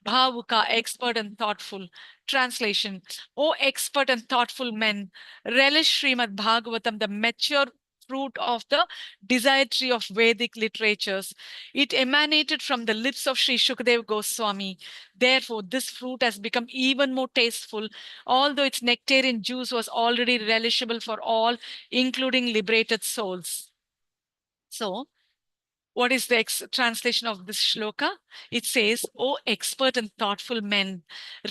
Bhavuka, expert and thoughtful. Translation: O expert and thoughtful men, relish Srimad Bhagavatam, the mature fruit of the desired tree of Vedic literatures. It emanated from the lips of Sri Shukadev Goswami. Therefore, this fruit has become even more tasteful, although its nectarian juice was already relishable for all, including liberated souls. So, What is the translation of this shloka? It says, "O expert and thoughtful men,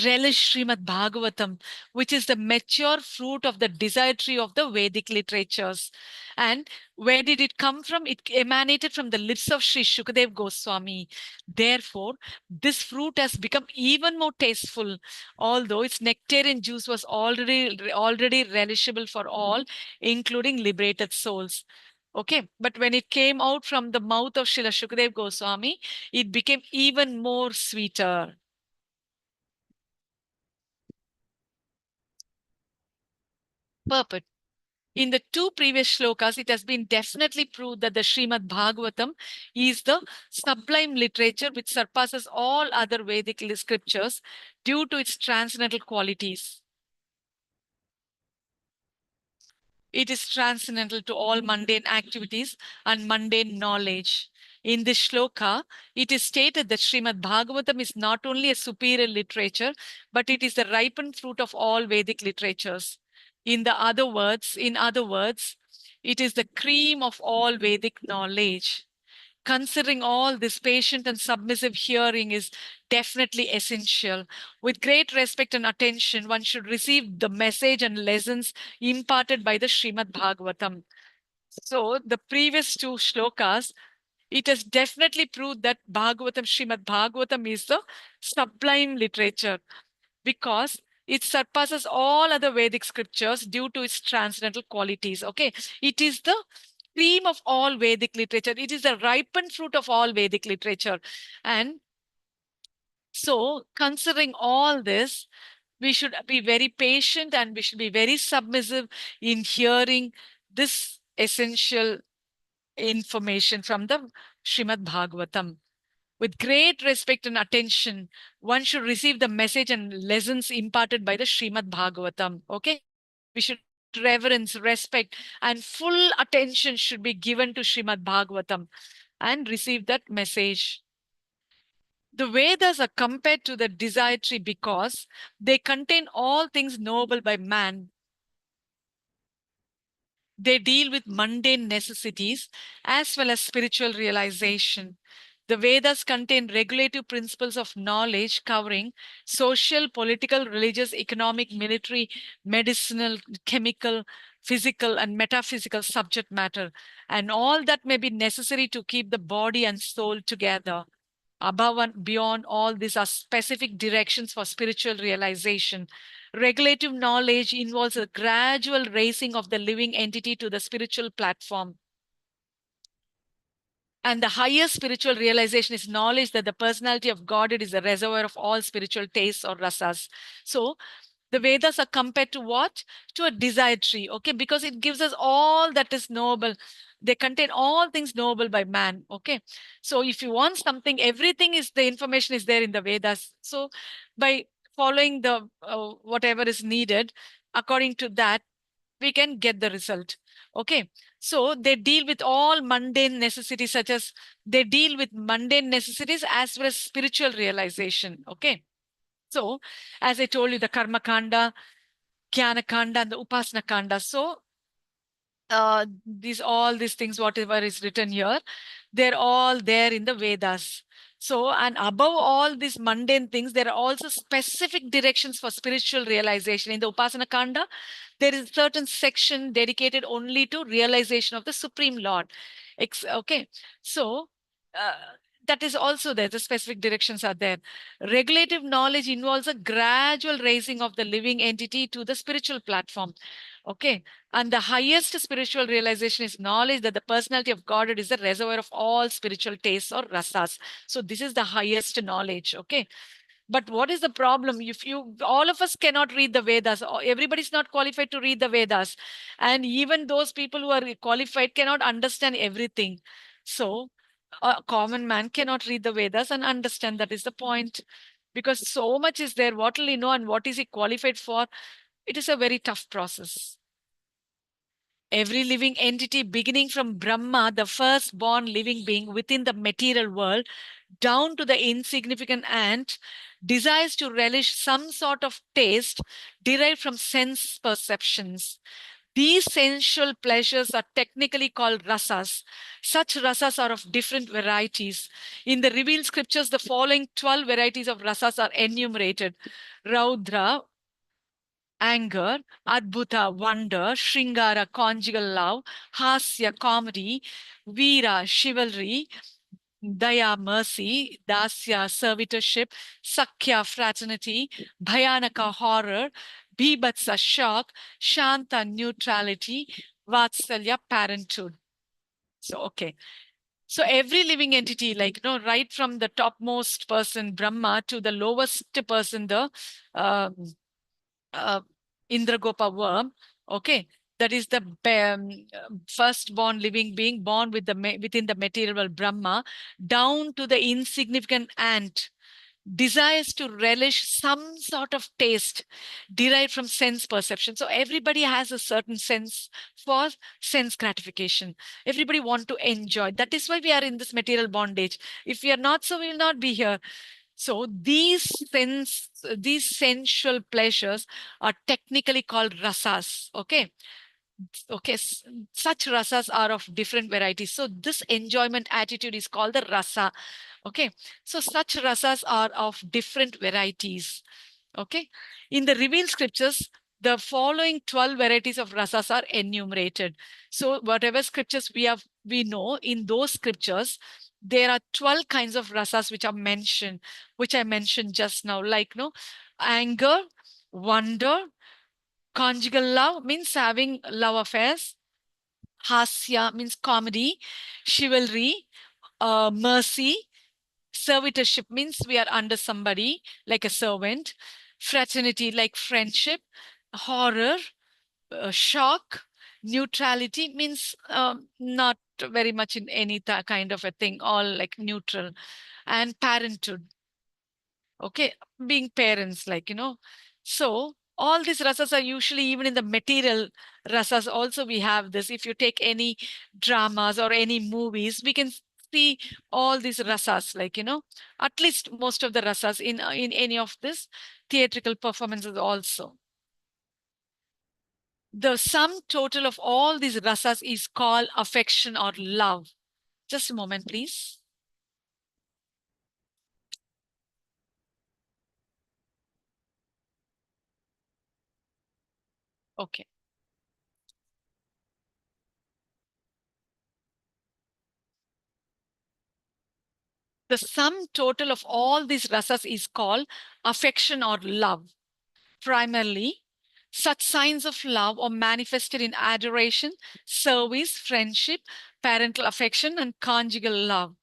relish Srimad Bhagavatam, which is the mature fruit of the desire tree of the Vedic literatures." And where did it come from? It emanated from the lips of Sri Shukadev Goswami. Therefore, this fruit has become even more tasteful, although its nectarian juice was already relishable for all, including liberated souls. Okay, but when it came out from the mouth of Srila Shukadev Goswami, it became even more sweeter. Purport. In the two previous shlokas, it has been definitely proved that the Srimad Bhagavatam is the sublime literature which surpasses all other Vedic scriptures due to its transcendental qualities. It is transcendental to all mundane activities and mundane knowledge. In this shloka, it is stated that Srimad Bhagavatam is not only a superior literature, but it is the ripened fruit of all Vedic literatures. In other words, it is the cream of all Vedic knowledge. Considering all this, patient and submissive hearing is definitely essential. With great respect and attention, one should receive the message and lessons imparted by the Srimad Bhagavatam. So, the previous two shlokas, it has definitely proved that Srimad Bhagavatam is the sublime literature because it surpasses all other Vedic scriptures due to its transcendental qualities. Okay, it is the cream of all Vedic literature. It is the ripened fruit of all Vedic literature. And so, considering all this, we should be very patient and we should be very submissive in hearing this essential information from the Srimad Bhagavatam. With great respect and attention, one should receive the message and lessons imparted by the Srimad Bhagavatam. Okay? We should reverence, respect, and full attention should be given to Srimad Bhagavatam and receive that message. The Vedas are compared to the desire tree because they contain all things knowable by man. They deal with mundane necessities as well as spiritual realization. The Vedas contain regulative principles of knowledge covering social, political, religious, economic, military, medicinal, chemical, physical, and metaphysical subject matter, and all that may be necessary to keep the body and soul together. Above and beyond all these are specific directions for spiritual realization. Regulative knowledge involves a gradual raising of the living entity to the spiritual platform. And the highest spiritual realization is knowledge that the personality of Godhead is the reservoir of all spiritual tastes or rasas. So the Vedas are compared to what? To a desire tree, okay? Because it gives us all that is knowable. They contain all things knowable by man, okay? So if you want something, everything is, the information is there in the Vedas. So by following the whatever is needed, according to that, we can get the result, okay? So they deal with all mundane necessities, such as they deal with mundane necessities as well as spiritual realization, okay? So, as I told you, the Karma Kanda, Jnana Kanda, and the Upasana Kanda. So, all these things, whatever is written here, they're all there in the Vedas. So, and above all these mundane things, there are also specific directions for spiritual realization. In the Upasana Kanda, there is a certain section dedicated only to realization of the Supreme Lord. Okay, so uh, that is also there. The specific directions are there. Regulative knowledge involves a gradual raising of the living entity to the spiritual platform. Okay, and the highest spiritual realization is knowledge that the personality of Godhead is the reservoir of all spiritual tastes or rasas. So this is the highest knowledge. Okay. But what is the problem? If all of us cannot read the Vedas, everybody's not qualified to read the Vedas. And even those people who are qualified cannot understand everything. So a common man cannot read the Vedas and understand. That is the point. Because so much is there. What will he know and what is he qualified for? It is a very tough process. Every living entity, beginning from Brahma, the first-born living being within the material world, down to the insignificant ant, desires to relish some sort of taste derived from sense perceptions. These sensual pleasures are technically called rasas. Such rasas are of different varieties. In the revealed scriptures, the following 12 varieties of rasas are enumerated: Raudra, anger; Adbhuta, wonder; Shringara, conjugal love; Hasya, comedy; Veera, chivalry; Daya, mercy; Dasya, servitorship; Sakhya, fraternity; Bhayanaka, horror; Bhibhatsa, shock; Shanta, neutrality; Vatsalya, parenthood. So, okay. So every living entity, like, right from the topmost person, Brahma, to the lowest person, the um, uh, Indragopa worm, okay, that is the firstborn living being born with within the material world, Brahma, down to the insignificant ant, desires to relish some sort of taste derived from sense perception. So everybody has a certain sense for sense gratification. Everybody want to enjoy. That is why we are in this material bondage. If we are not, so we will not be here. So these sensual pleasures are technically called rasas. Okay. Okay. Such rasas are of different varieties. So this enjoyment attitude is called the rasa. Okay. So such rasas are of different varieties. Okay. In the revealed scriptures, the following 12 varieties of rasas are enumerated. So whatever scriptures we know, in those scriptures, there are 12 kinds of rasas which are mentioned, which I mentioned just now, like, anger, wonder; conjugal love means having love affairs; hasya means comedy; chivalry, mercy; servitorship means we are under somebody, like a servant; fraternity, like friendship; horror, shock; neutrality means not very much in any kind of a thing, all like neutral; and parenthood, okay, being parents, like, so all these rasas are usually even in the material rasas also. We have this. If you take any dramas or any movies, we can see all these rasas, like, at least most of the rasas in any of this theatrical performances also. The sum total of all these rasas is called affection or love. Just a moment, please. Okay. The sum total of all these rasas is called affection or love. Primarily, such signs of love are manifested in adoration, service, friendship, parental affection, and conjugal love.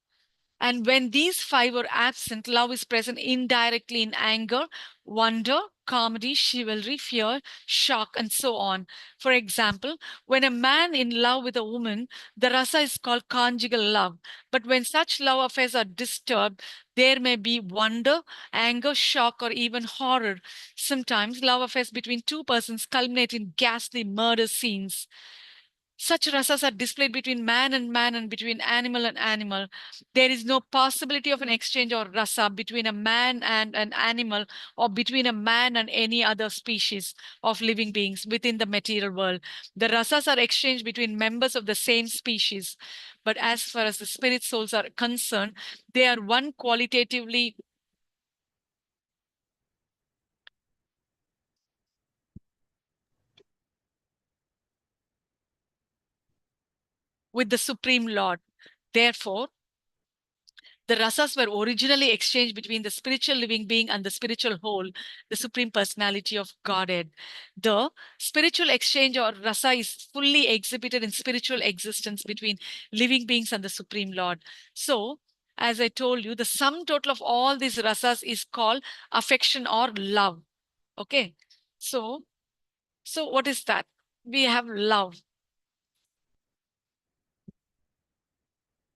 And when these five are absent, love is present indirectly in anger, wonder, comedy, chivalry, fear, shock, and so on. For example, when a man in love with a woman, the rasa is called conjugal love. But when such love affairs are disturbed, there may be wonder, anger, shock, or even horror. Sometimes love affairs between two persons culminate in ghastly murder scenes. Such rasas are displayed between man and between animal and animal. There is no possibility of an exchange or rasa between a man and an animal, or between a man and any other species of living beings within the material world. The rasas are exchanged between members of the same species. But as far as the spirit souls are concerned, they are one qualitatively with the Supreme Lord. Therefore, the rasas were originally exchanged between the spiritual living being and the spiritual whole, the Supreme Personality of Godhead. The spiritual exchange or rasa is fully exhibited in spiritual existence between living beings and the Supreme Lord. So, as I told you, the sum total of all these rasas is called affection or love. Okay. So what is that? We have love.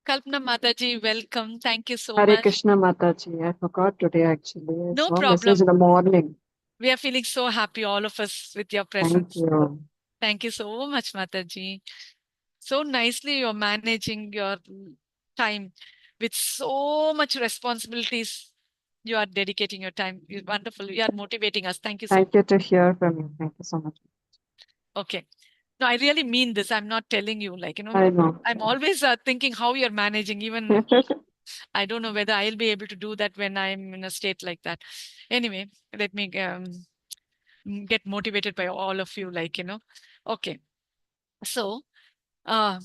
Kalpana Mataji, welcome. Thank you so Hare much. Krishna Mataji. I forgot today actually. I No saw a message problem. in the morning. We are feeling so happy, all of us, with your Thank presence. you. Thank you so much, Mataji. So nicely you're managing your time with so much responsibilities. You are dedicating your time. You're wonderful. You are motivating us. Thank you so much. Thank you to hear from you. Thank you so much. Okay. No, I really mean this. I'm not telling you, like, I know. I'm always thinking how you're managing. Even I don't know whether I'll be able to do that when I'm in a state like that. Anyway, let me get motivated by all of you, like, Okay. So, uh,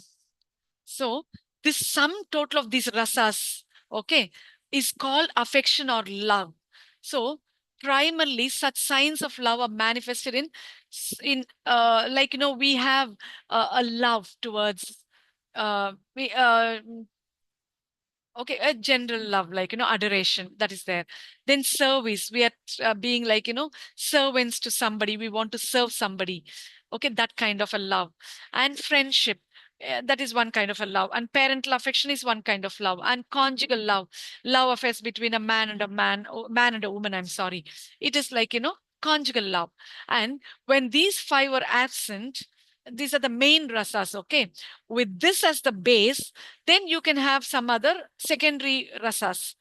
so this sum total of these rasas, okay, is called affection or love. So primarily such signs of love are manifested like, we have a love towards we okay, a general love, like, adoration, that is there. Then service, we are being like, servants to somebody, we want to serve somebody. Okay, that kind of a love. And friendship, that is one kind of a love. And parental affection is one kind of love. And conjugal love, love affairs between a man and a man, man and a woman, I'm sorry, it is like, conjugal love. And when these five are absent, these are the main rasas. Okay, with this as the base, then you can have some other secondary rasas.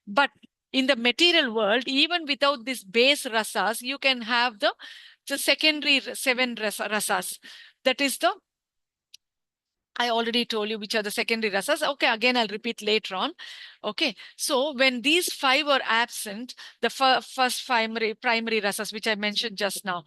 But in the material world, even without this base rasas, you can have the secondary seven rasas. That is I already told you which are the secondary rasas. Okay, again, I'll repeat later on. Okay, so when these five are absent, the first primary rasas, which I mentioned just now,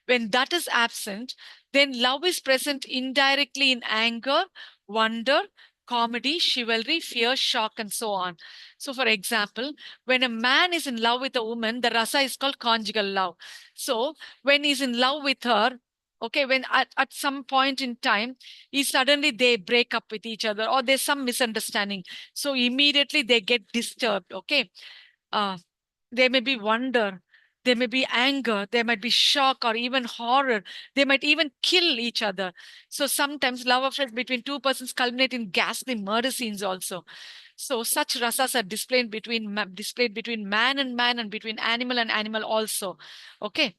when that is absent, then love is present indirectly in anger, wonder, comedy, chivalry, fear, shock, and so on. So, for example, when a man is in love with a woman, the rasa is called conjugal love. So, when he's in love with her, okay, when at some point in time, suddenly they break up with each other or there's some misunderstanding. So, immediately they get disturbed. Okay. Uh, there may be wonder, there may be anger, there might be shock or even horror. They might even kill each other. So sometimes love affairs between two persons culminate in ghastly murder scenes also. So such rasas are displayed between man and between animal and animal also. Okay.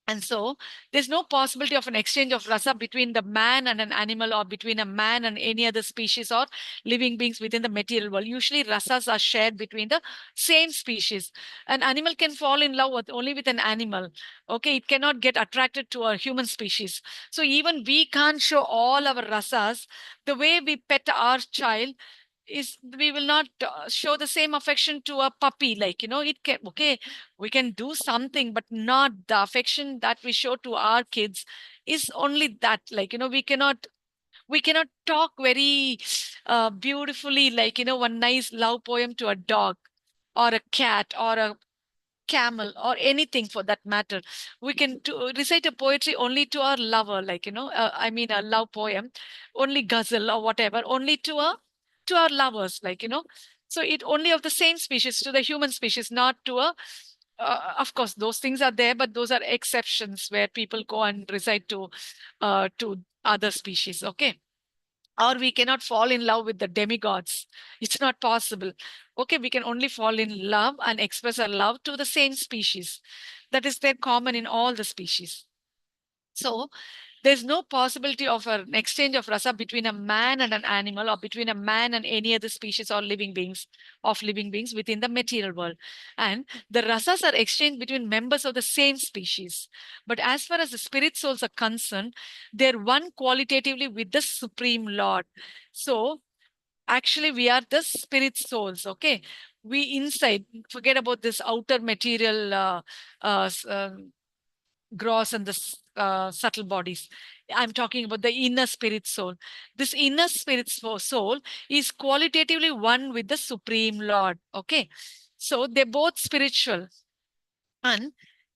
And so there's no possibility of an exchange of rasa between the man and an animal or between a man and any other species or living beings within the material world. Usually rasas are shared between the same species. An animal can fall in love only with an animal. Okay, it cannot get attracted to a human species. So even we can't show all our rasas. The way we pet our child is we will not show the same affection to a puppy, like, it can, okay, we can do something, but not the affection that we show to our kids is only that, like, we cannot talk very beautifully, like, one nice love poem to a dog or a cat or a camel or anything for that matter. We can recite a poetry only to our lover, like, I mean a love poem, only ghazal or whatever, only to our lovers, like, so it only of the same species to the human species, not to a of course those things are there, but those are exceptions where people go and recite to other species. Okay, or we cannot fall in love with the demigods. It's not possible. Okay, we can only fall in love and express our love to the same species. That is there common in all the species. So there's no possibility of an exchange of rasa between a man and an animal or between a man and any other species or living beings within the material world. And the rasas are exchanged between members of the same species. But as far as the spirit souls are concerned, they're one qualitatively with the Supreme Lord. So actually we are the spirit souls. Okay, we inside, forget about this outer material uh, gross and the subtle bodies. I'm talking about the inner spirit soul. This inner spirit soul is qualitatively one with the Supreme Lord. Okay, so they're both spiritual. And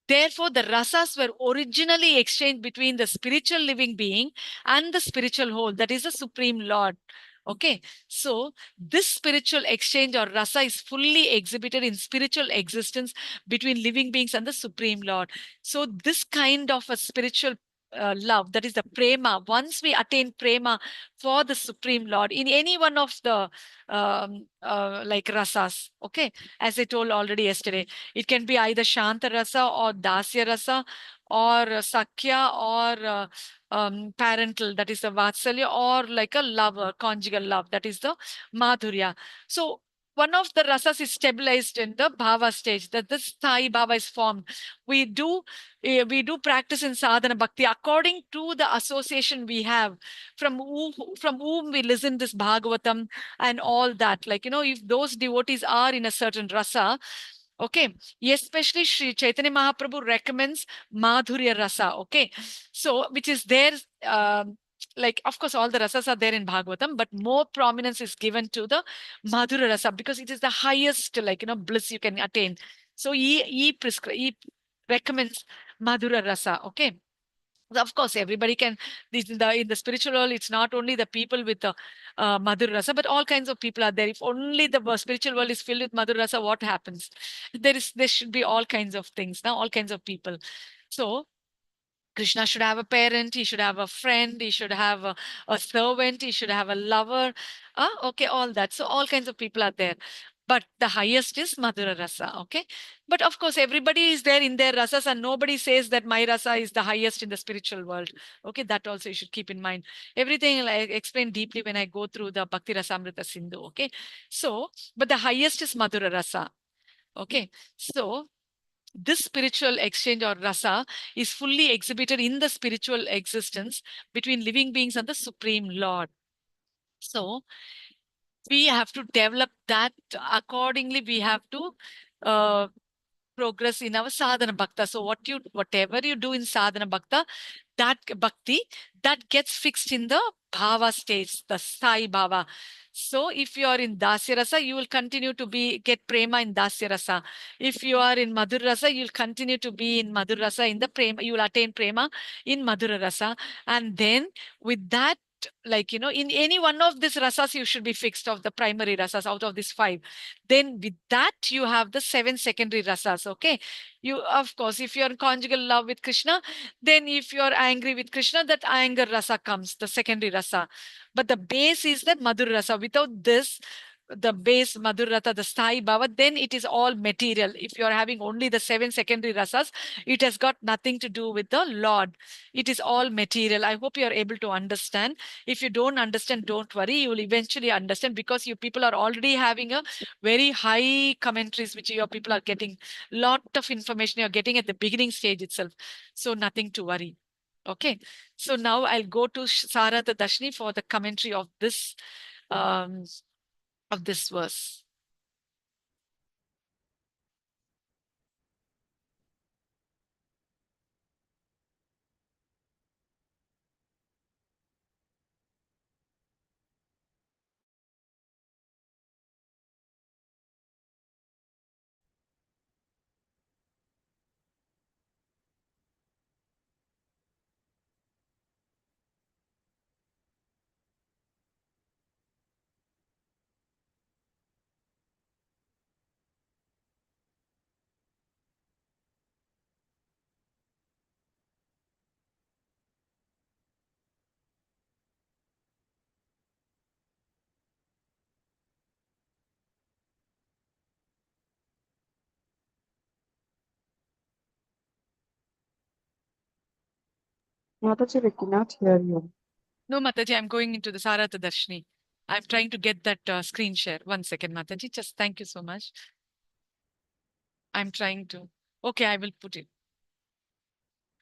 therefore, the rasas were originally exchanged between the spiritual living being and the spiritual whole, that is the Supreme Lord. Okay, so this spiritual exchange or rasa is fully exhibited in spiritual existence between living beings and the Supreme Lord. So this kind of a spiritual love, that is the prema, once we attain prema for the Supreme Lord in any one of the like rasas, okay, as I told already yesterday, it can be either Shanta Rasa or Dasya Rasa or Sakya or parental, that is the Vatsalya, or like a lover, conjugal love, that is the Madhurya. So one of the rasas is stabilized in the bhava stage, that this Thai bhava is formed. We do practice in sadhana bhakti according to the association we have from whom we listen this Bhagavatam and all that. Like, if those devotees are in a certain rasa, okay, especially Sri Chaitanya Mahaprabhu recommends Madhurya Rasa, okay, so which is there. Like, of course, all the rasas are there in Bhagavatam, but more prominence is given to the Madhura Rasa because it is the highest, like, bliss you can attain. So he recommends Madhura Rasa, okay. Of course, everybody can. In the spiritual world, it's not only the people with the Madhura Rasa, but all kinds of people are there. If only the spiritual world is filled with Madhura Rasa, what happens? There should be all kinds of things now, all kinds of people. So Krishna should have a parent, he should have a friend, he should have a servant, he should have a lover. Okay, all that. So all kinds of people are there. But the highest is Madhura Rasa, okay? But of course, everybody is there in their rasas, and nobody says that my rasa is the highest in the spiritual world. Okay, that also you should keep in mind. Everything I explain deeply when I go through the Bhakti Rasamrita Sindhu, okay? So, but the highest is Madhura Rasa, okay? So, this spiritual exchange or rasa is fully exhibited in the spiritual existence between living beings and the Supreme Lord. So we have to develop that accordingly. We have to uh, progress in our sadhana bhakta. So whatever you do in sadhana bhakta, that bhakti, that gets fixed in the bhava stage, the sai bhava. So if you are in dasya rasa, you will continue to get prema in dasya rasa. If you are in madhura rasa, you will continue to be in madhura rasa. In the prema, you will attain prema in madhura rasa. And then with that, like, in any one of these rasas, you should be fixed of the primary rasas out of these five. Then with that, you have the seven secondary rasas, okay? You, of course, if you're in conjugal love with Krishna, then if you're angry with Krishna, that anger rasa comes, the secondary rasa. But the base is the Madhura rasa. Without this, the base Madhura rasa, the Sthai Bhava, then it is all material. If you're having only the seven secondary rasas, it has got nothing to do with the Lord. It is all material. I hope you are able to understand. If you don't understand, don't worry. You will eventually understand because you people are already having a very high commentaries, which your people are getting lot of information you're getting at the beginning stage itself. So nothing to worry. Okay. So now I'll go to Sarada Dashni for the commentary um, of this verse. Mataji, we cannot hear you. No, Mataji, I'm going into the Sarada Dashni. I'm trying to get that screen share. 1 second, Mataji. Just thank you so much. I'm trying to. Okay, I will put it.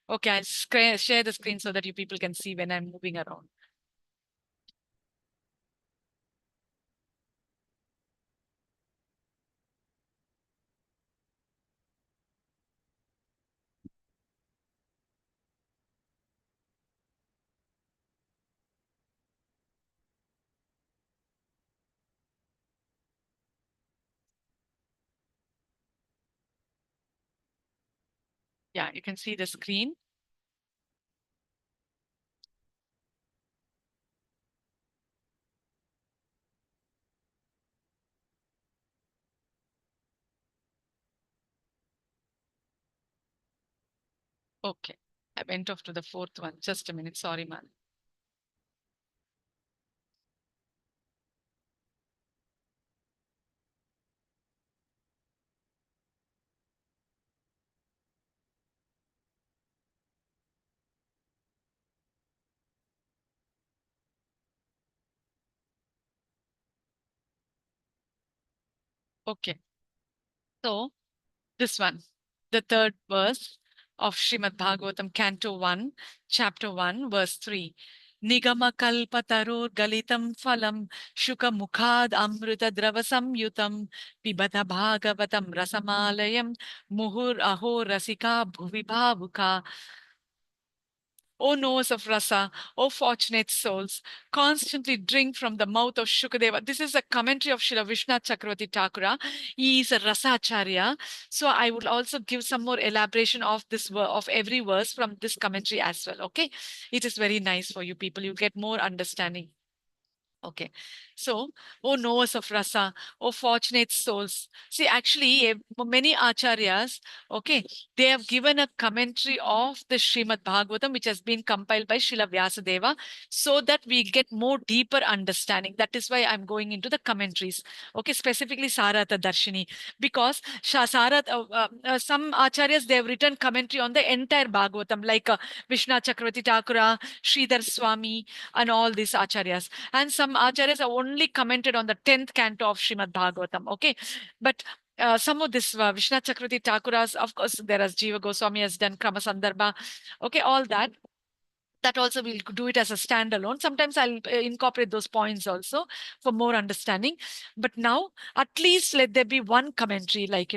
Okay, I'll share the screen so that you people can see when I'm moving around. Yeah, you can see the screen. Okay, I went off to the fourth one. Just a minute. Sorry, man. Okay. So this one, the third verse of Srimad Bhagavatam, Canto 1, Chapter 1, verse 3. Nigama kalpataror galitam phalam shuka mukhad amrita drava samyutam pibata bhagavatam rasamalayam muhur aho rasika bhuvi bhavuka. O knowers of rasa, O fortunate souls, constantly drink from the mouth of Shukadeva. This is a commentary of Srila Vishwanath Chakravarti Thakura. He is a rasacharya. So I would also give some more elaboration of this of every verse from this commentary as well. Okay, it is very nice for you people. You get more understanding. Okay, so, oh knowers of rasa, oh fortunate souls. See, actually, many acharyas, okay, they have given a commentary of the Srimad Bhagavatam, which has been compiled by Srila Vyasadeva, so that we get more deeper understanding. That is why I'm going into the commentaries, okay, specifically Sarata Darshini, because some acharyas, they have written commentary on the entire Bhagavatam, like Vishnu Chakravarti Thakura, Sridhar Swami, and all these acharyas. And some acharyas have only commented on the 10th canto of Srimad Bhagavatam. Okay, but some of this Vishnu Chakravarti Thakura's, of course, there is Jiva Goswami has done Krama Sandarbha. Okay, all that. That also we'll do it as a standalone. Sometimes I'll incorporate those points also for more understanding. But now, at least let there be one commentary, like,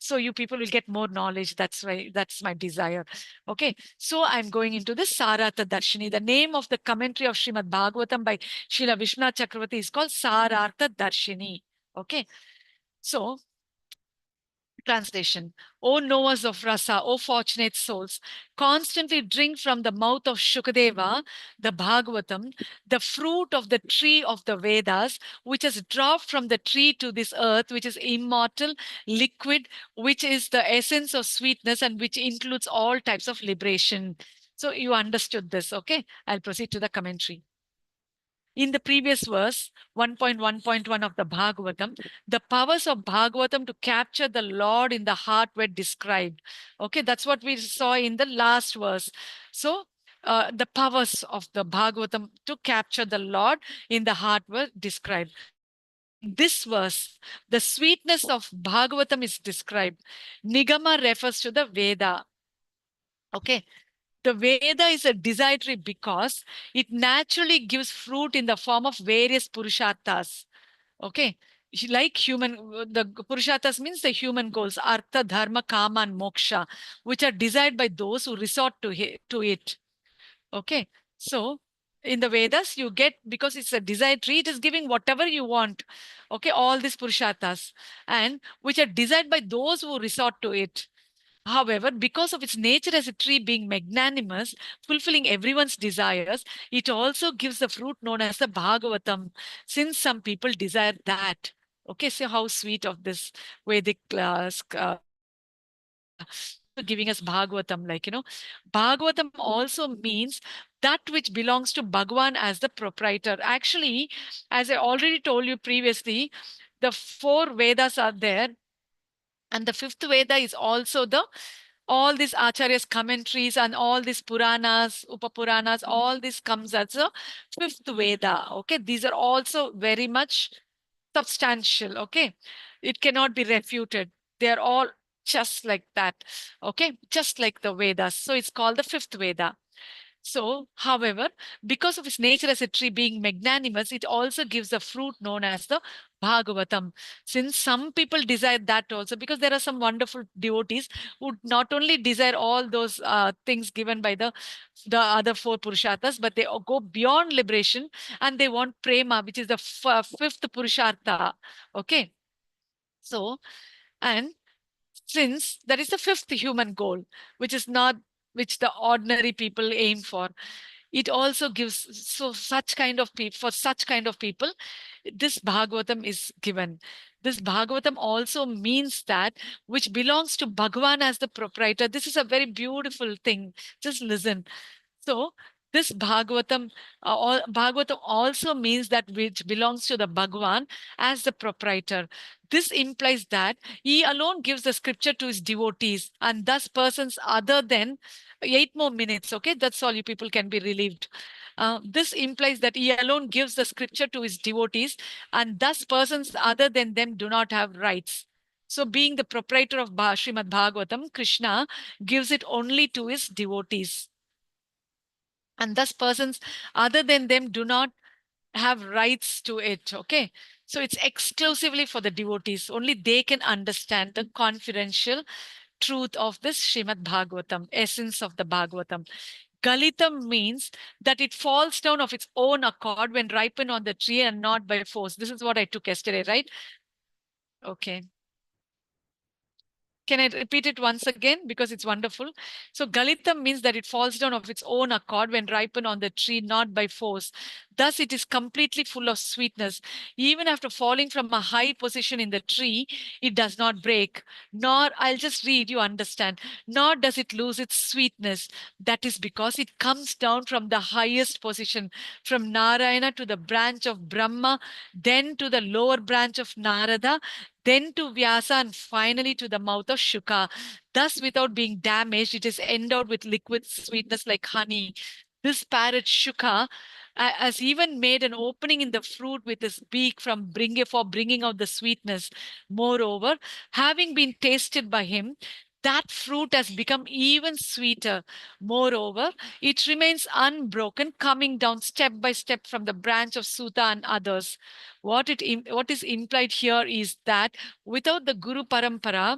so you people will get more knowledge. That's why, that's my desire. Okay. So I'm going into the Sarartha Darshini. The name of the commentary of Srimad Bhagavatam by Srila Vishwanath Chakravarti is called Sarartha Darshini. Okay. So, translation. O knowers of rasa, O fortunate souls, constantly drink from the mouth of Shukadeva, the Bhagavatam, the fruit of the tree of the Vedas, which has dropped from the tree to this earth, which is immortal, liquid, which is the essence of sweetness and which includes all types of liberation. So you understood this, okay? I'll proceed to the commentary. In the previous verse, 1.1.1 of the Bhagavatam, the powers of Bhagavatam to capture the Lord in the heart were described. Okay, that's what we saw in the last verse. So, the powers of the Bhagavatam to capture the Lord in the heart were described. In this verse, the sweetness of Bhagavatam is described. Nigama refers to the Veda. Okay, the Veda is a desiratory because it naturally gives fruit in the form of various purusharthas. Okay. Like the purusharthas means the human goals, artha, dharma, kama, and moksha, which are desired by those who resort to it. Okay. So in the Vedas, you get, because it's a desired tree, it is giving whatever you want. Okay. All these purusharthas, and which are desired by those who resort to it. However, because of its nature as a tree being magnanimous, fulfilling everyone's desires, it also gives the fruit known as the Bhagavatam, since some people desire that. Okay, so how sweet of this Vedic giving us Bhagavatam, like, Bhagavatam also means that which belongs to Bhagwan as the proprietor. Actually, as I already told you previously, the 4 Vedas are there, and the 5th Veda is also all these acharyas commentaries and all these Puranas, Upapuranas, all this comes as a 5th Veda. Okay, these are also very much substantial. Okay, it cannot be refuted. They are all just like that. Okay, just like the Vedas. So it's called the 5th Veda. So, however, because of its nature as a tree being magnanimous, it also gives a fruit known as the Bhagavatam. Since some people desire that also, because there are some wonderful devotees who not only desire all those things given by the other 4 Purusharthas, but they go beyond liberation and they want prema, which is the 5th Purushartha. Okay. So, and since that is the 5th human goal, which is not, which the ordinary people aim for, it also gives, so such kind of people, for such kind of people, this Bhagavatam is given. This Bhagavatam also means that which belongs to Bhagavan as the proprietor. This is a very beautiful thing. Just listen. So This Bhagavatam, Bhagavatam also means that which belongs to the Bhagavan as the proprietor. This implies that he alone gives the scripture to his devotees, and thus persons other than 8 more minutes. Okay, that's all. You people can be relieved. This implies that he alone gives the scripture to his devotees, and thus persons other than them do not have rights. So, being the proprietor of Srimad Bhagavatam, Krishna gives it only to his devotees. And thus, persons other than them do not have rights to it. Okay. So, it's exclusively for the devotees. Only they can understand the confidential truth of this Srimad Bhagavatam, essence of the Bhagavatam. Galitam means that it falls down of its own accord when ripened on the tree and not by force. This is what I took yesterday, right? Okay. Can I repeat it once again? Because it's wonderful. So Galitam means that it falls down of its own accord when ripened on the tree, not by force. Thus, it is completely full of sweetness. Even after falling from a high position in the tree, it does not break. Nor, I'll just read, you understand, nor does it lose its sweetness. That is because it comes down from the highest position, from Narayana to the branch of Brahma, then to the lower branch of Narada, then to Vyasa, and finally to the mouth of Shuka. Thus, without being damaged, it is endowed with liquid sweetness like honey. This parrot Shuka has even made an opening in the fruit with his beak for bringing out the sweetness. Moreover, having been tasted by him, that fruit has become even sweeter. Moreover, it remains unbroken, coming down step by step from the branch of Sutta and others. What is implied here is that without the Guru Parampara,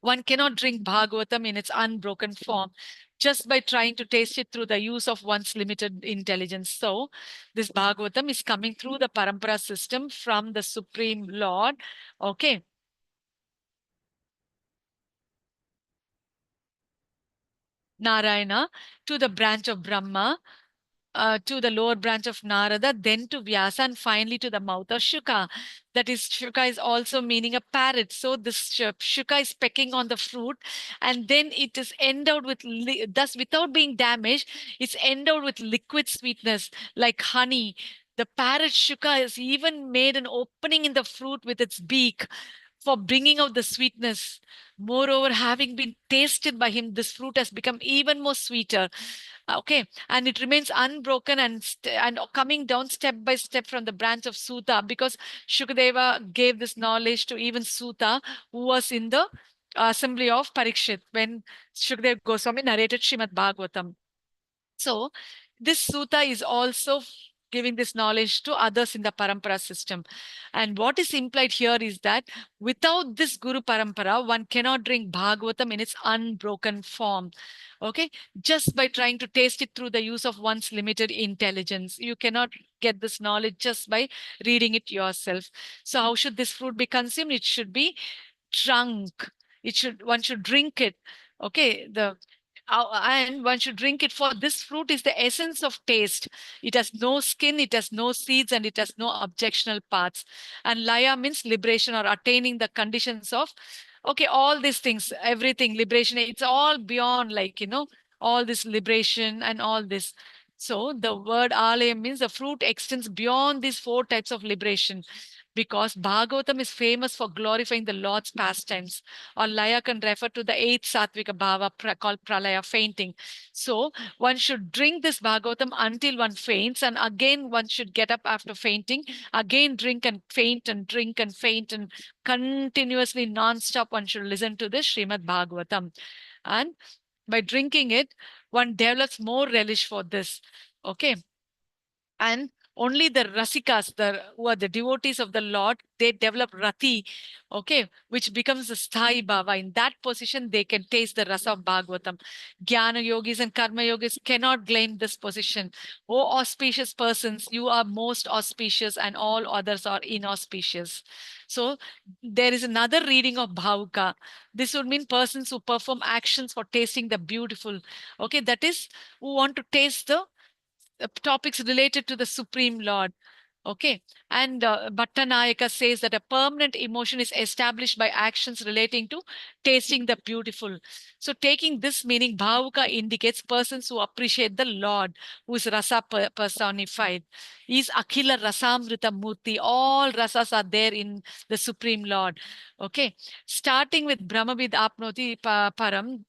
one cannot drink Bhagavatam in its unbroken form just by trying to taste it through the use of one's limited intelligence. So, this Bhagavatam is coming through the Parampara system from the Supreme Lord. Okay. Narayana to the branch of Brahma, to the lower branch of Narada, then to Vyasa, and finally to the mouth of Shuka. That is, Shuka is also meaning a parrot. So this Shuka is pecking on the fruit, and then it is endowed with, thus without being damaged, it's endowed with liquid sweetness like honey. The parrot Shuka has even made an opening in the fruit with its beak for bringing out the sweetness. Moreover, having been tasted by him, this fruit has become even more sweeter. Okay, and it remains unbroken and coming down step by step from the branch of Sutta, because Shukadeva gave this knowledge to even Sutta, who was in the assembly of Parikshit when Shukadeva Goswami narrated Srimad Bhagavatam. So this sutta is also giving this knowledge to others in the parampara system. And what is implied here is that without this Guru Parampara, one cannot drink Bhagavatam in its unbroken form. Okay, just by trying to taste it through the use of one's limited intelligence. You cannot get this knowledge just by reading it yourself. So how should this fruit be consumed? It should be drunk. One should drink it. Okay, and one should drink it, for this fruit is the essence of taste. It has no skin, it has no seeds, and it has no objectional parts. And laya means liberation or attaining the conditions of, okay, all these things, everything, liberation, it's all beyond, like, all this liberation and all this. So the word alaya means the fruit extends beyond these 4 types of liberation, because Bhagavatam is famous for glorifying the Lord's pastimes. Or laya can refer to the 8th sattvika bhava called pralaya, fainting. So one should drink this Bhagavatam until one faints, and again one should get up after fainting, again drink and faint and drink and faint, and continuously non-stop one should listen to this Srimad Bhagavatam. And by drinking it, one develops more relish for this. Okay. And only the rasikas, who are the devotees of the Lord, they develop rati, okay, which becomes the sthai bhava. In that position, they can taste the rasa of Bhagavatam. Jnana yogis and karma yogis cannot claim this position. O auspicious persons, you are most auspicious, and all others are inauspicious. So there is another reading of bhavuka. This would mean persons who perform actions for tasting the beautiful. Okay, that is, who want to taste the topics related to the Supreme Lord. Okay. And Bhattanayaka says that a permanent emotion is established by actions relating to tasting the beautiful. So taking this meaning, Bhavuka indicates persons who appreciate the Lord, who is rasa personified. He is Akhila Rasamrita Murti. All rasas are there in the Supreme Lord. Okay. Starting with Brahmavid Apnoti Param,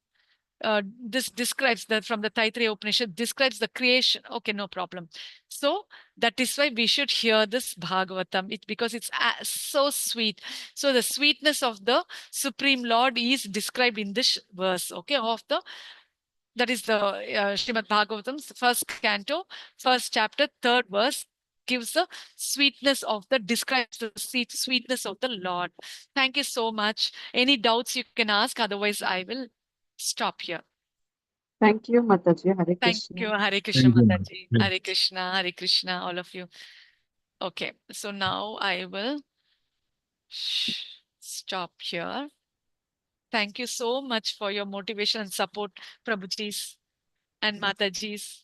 this describes that from the Taittiriya Upanishad, describes the creation. Okay, no problem. So that is why we should hear this Bhagavatam, because it's so sweet. So the sweetness of the Supreme Lord is described in this verse, okay, that is the Srimad Bhagavatam's first canto, first chapter, third verse, gives the sweetness of describes the sweetness of the Lord. Thank you so much. Any doubts you can ask, otherwise I will stop here. Thank you, Mataji. Hare Thank Krishna. you. Hare Krishna, Thank you, ma'am. Mataji. Hare Krishna, all of you. Okay, so now I will stop here. Thank you so much for your motivation and support, Prabhujis and Matajis.